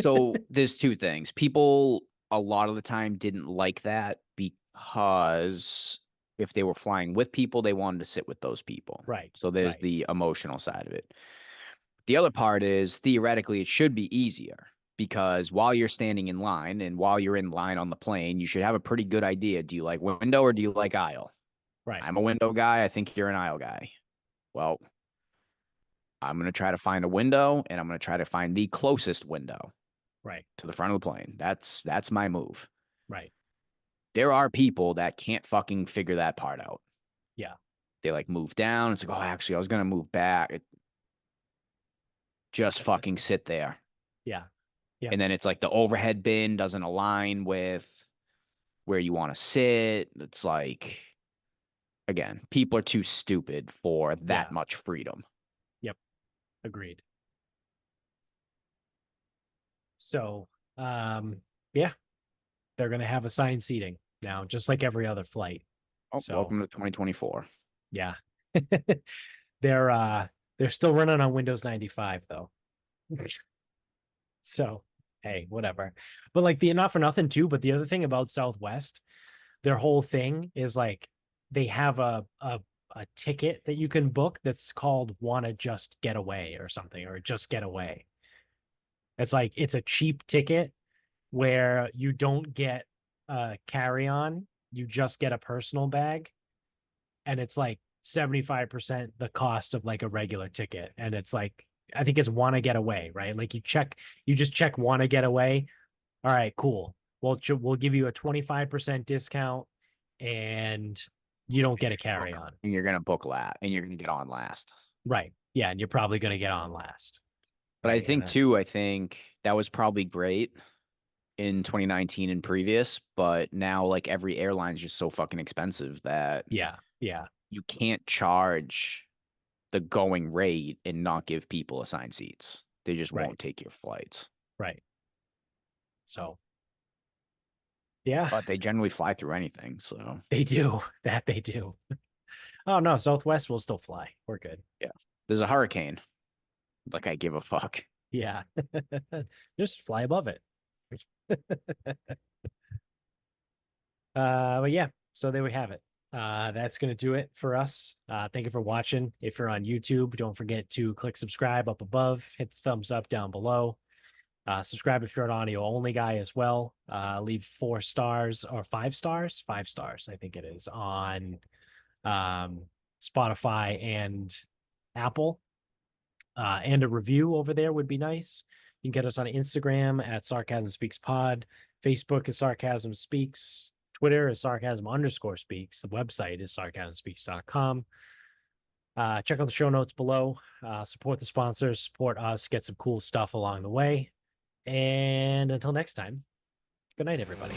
so there's two things. People a lot of the time didn't like that because if they were flying with people, they wanted to sit with those people. Right, So there's right, the emotional side of it. The other part is theoretically it should be easier because while you're standing in line and while you're in line on the plane, you should have a pretty good idea. Do you like window or do you like aisle? right, I'm a window guy. I think you're an aisle guy. Well, I'm going to try to find a window and I'm going to try to find the closest window right, to the front of the plane. That's my move. right. There are people that can't fucking figure that part out. Yeah, They like move down. It's like, oh, actually, I was gonna move back. Just fucking sit there. yeah, yep, And then it's like the overhead bin doesn't align with where you want to sit. It's like, again, people are too stupid for that yeah, much freedom. yep, agreed. So, yeah, they're gonna have assigned seating now, just like every other flight. Oh, So, welcome to 2024. yeah. They're still running on Windows 95 though. So, hey, whatever. But like the not for nothing too, but the other thing about Southwest, their whole thing is like they have a ticket that you can book that's called Wanna Just Get Away or something, or Just Get Away. It's like it's a cheap ticket where you don't get a carry-on, you just get a personal bag, and it's like 75% the cost of like a regular ticket. And it's like, I think it's want to get away, right? Like you just check want to get away. All right, cool. We'll give you a 25% discount and you don't get a carry on. And you're gonna book lat and you're gonna get on last. Right. Yeah. And you're probably going to get on last. But I Right. And think too, I think that was probably great in 2019 and previous, but now like every airline is just so fucking expensive that yeah. Yeah. you can't charge the going rate and not give people assigned seats. They just Right. won't take your flights. Right. So, yeah, But they generally fly through anything. So they do that. They do. Oh, no. Southwest will still fly. We're good. yeah, there's a hurricane. Like I give a fuck. Yeah. Just fly above it. But yeah, so there we have it. That's gonna do it for us. Thank you for watching. If you're on YouTube, don't forget to click subscribe up above, hit the thumbs up down below. Subscribe if you're an audio only guy as well. Leave 4 stars or 5 stars, 5 stars, I think it is, on um, Spotify and Apple. And a review over there would be nice. You can get us on Instagram at Sarcasm Speaks Pod. Facebook is Sarcasm Speaks. Twitter is sarcasm_speaks. The website is sarcasmspeaks.com. Check out the show notes below. Support the sponsors, support us, get some cool stuff along the way. And until next time, good night, everybody.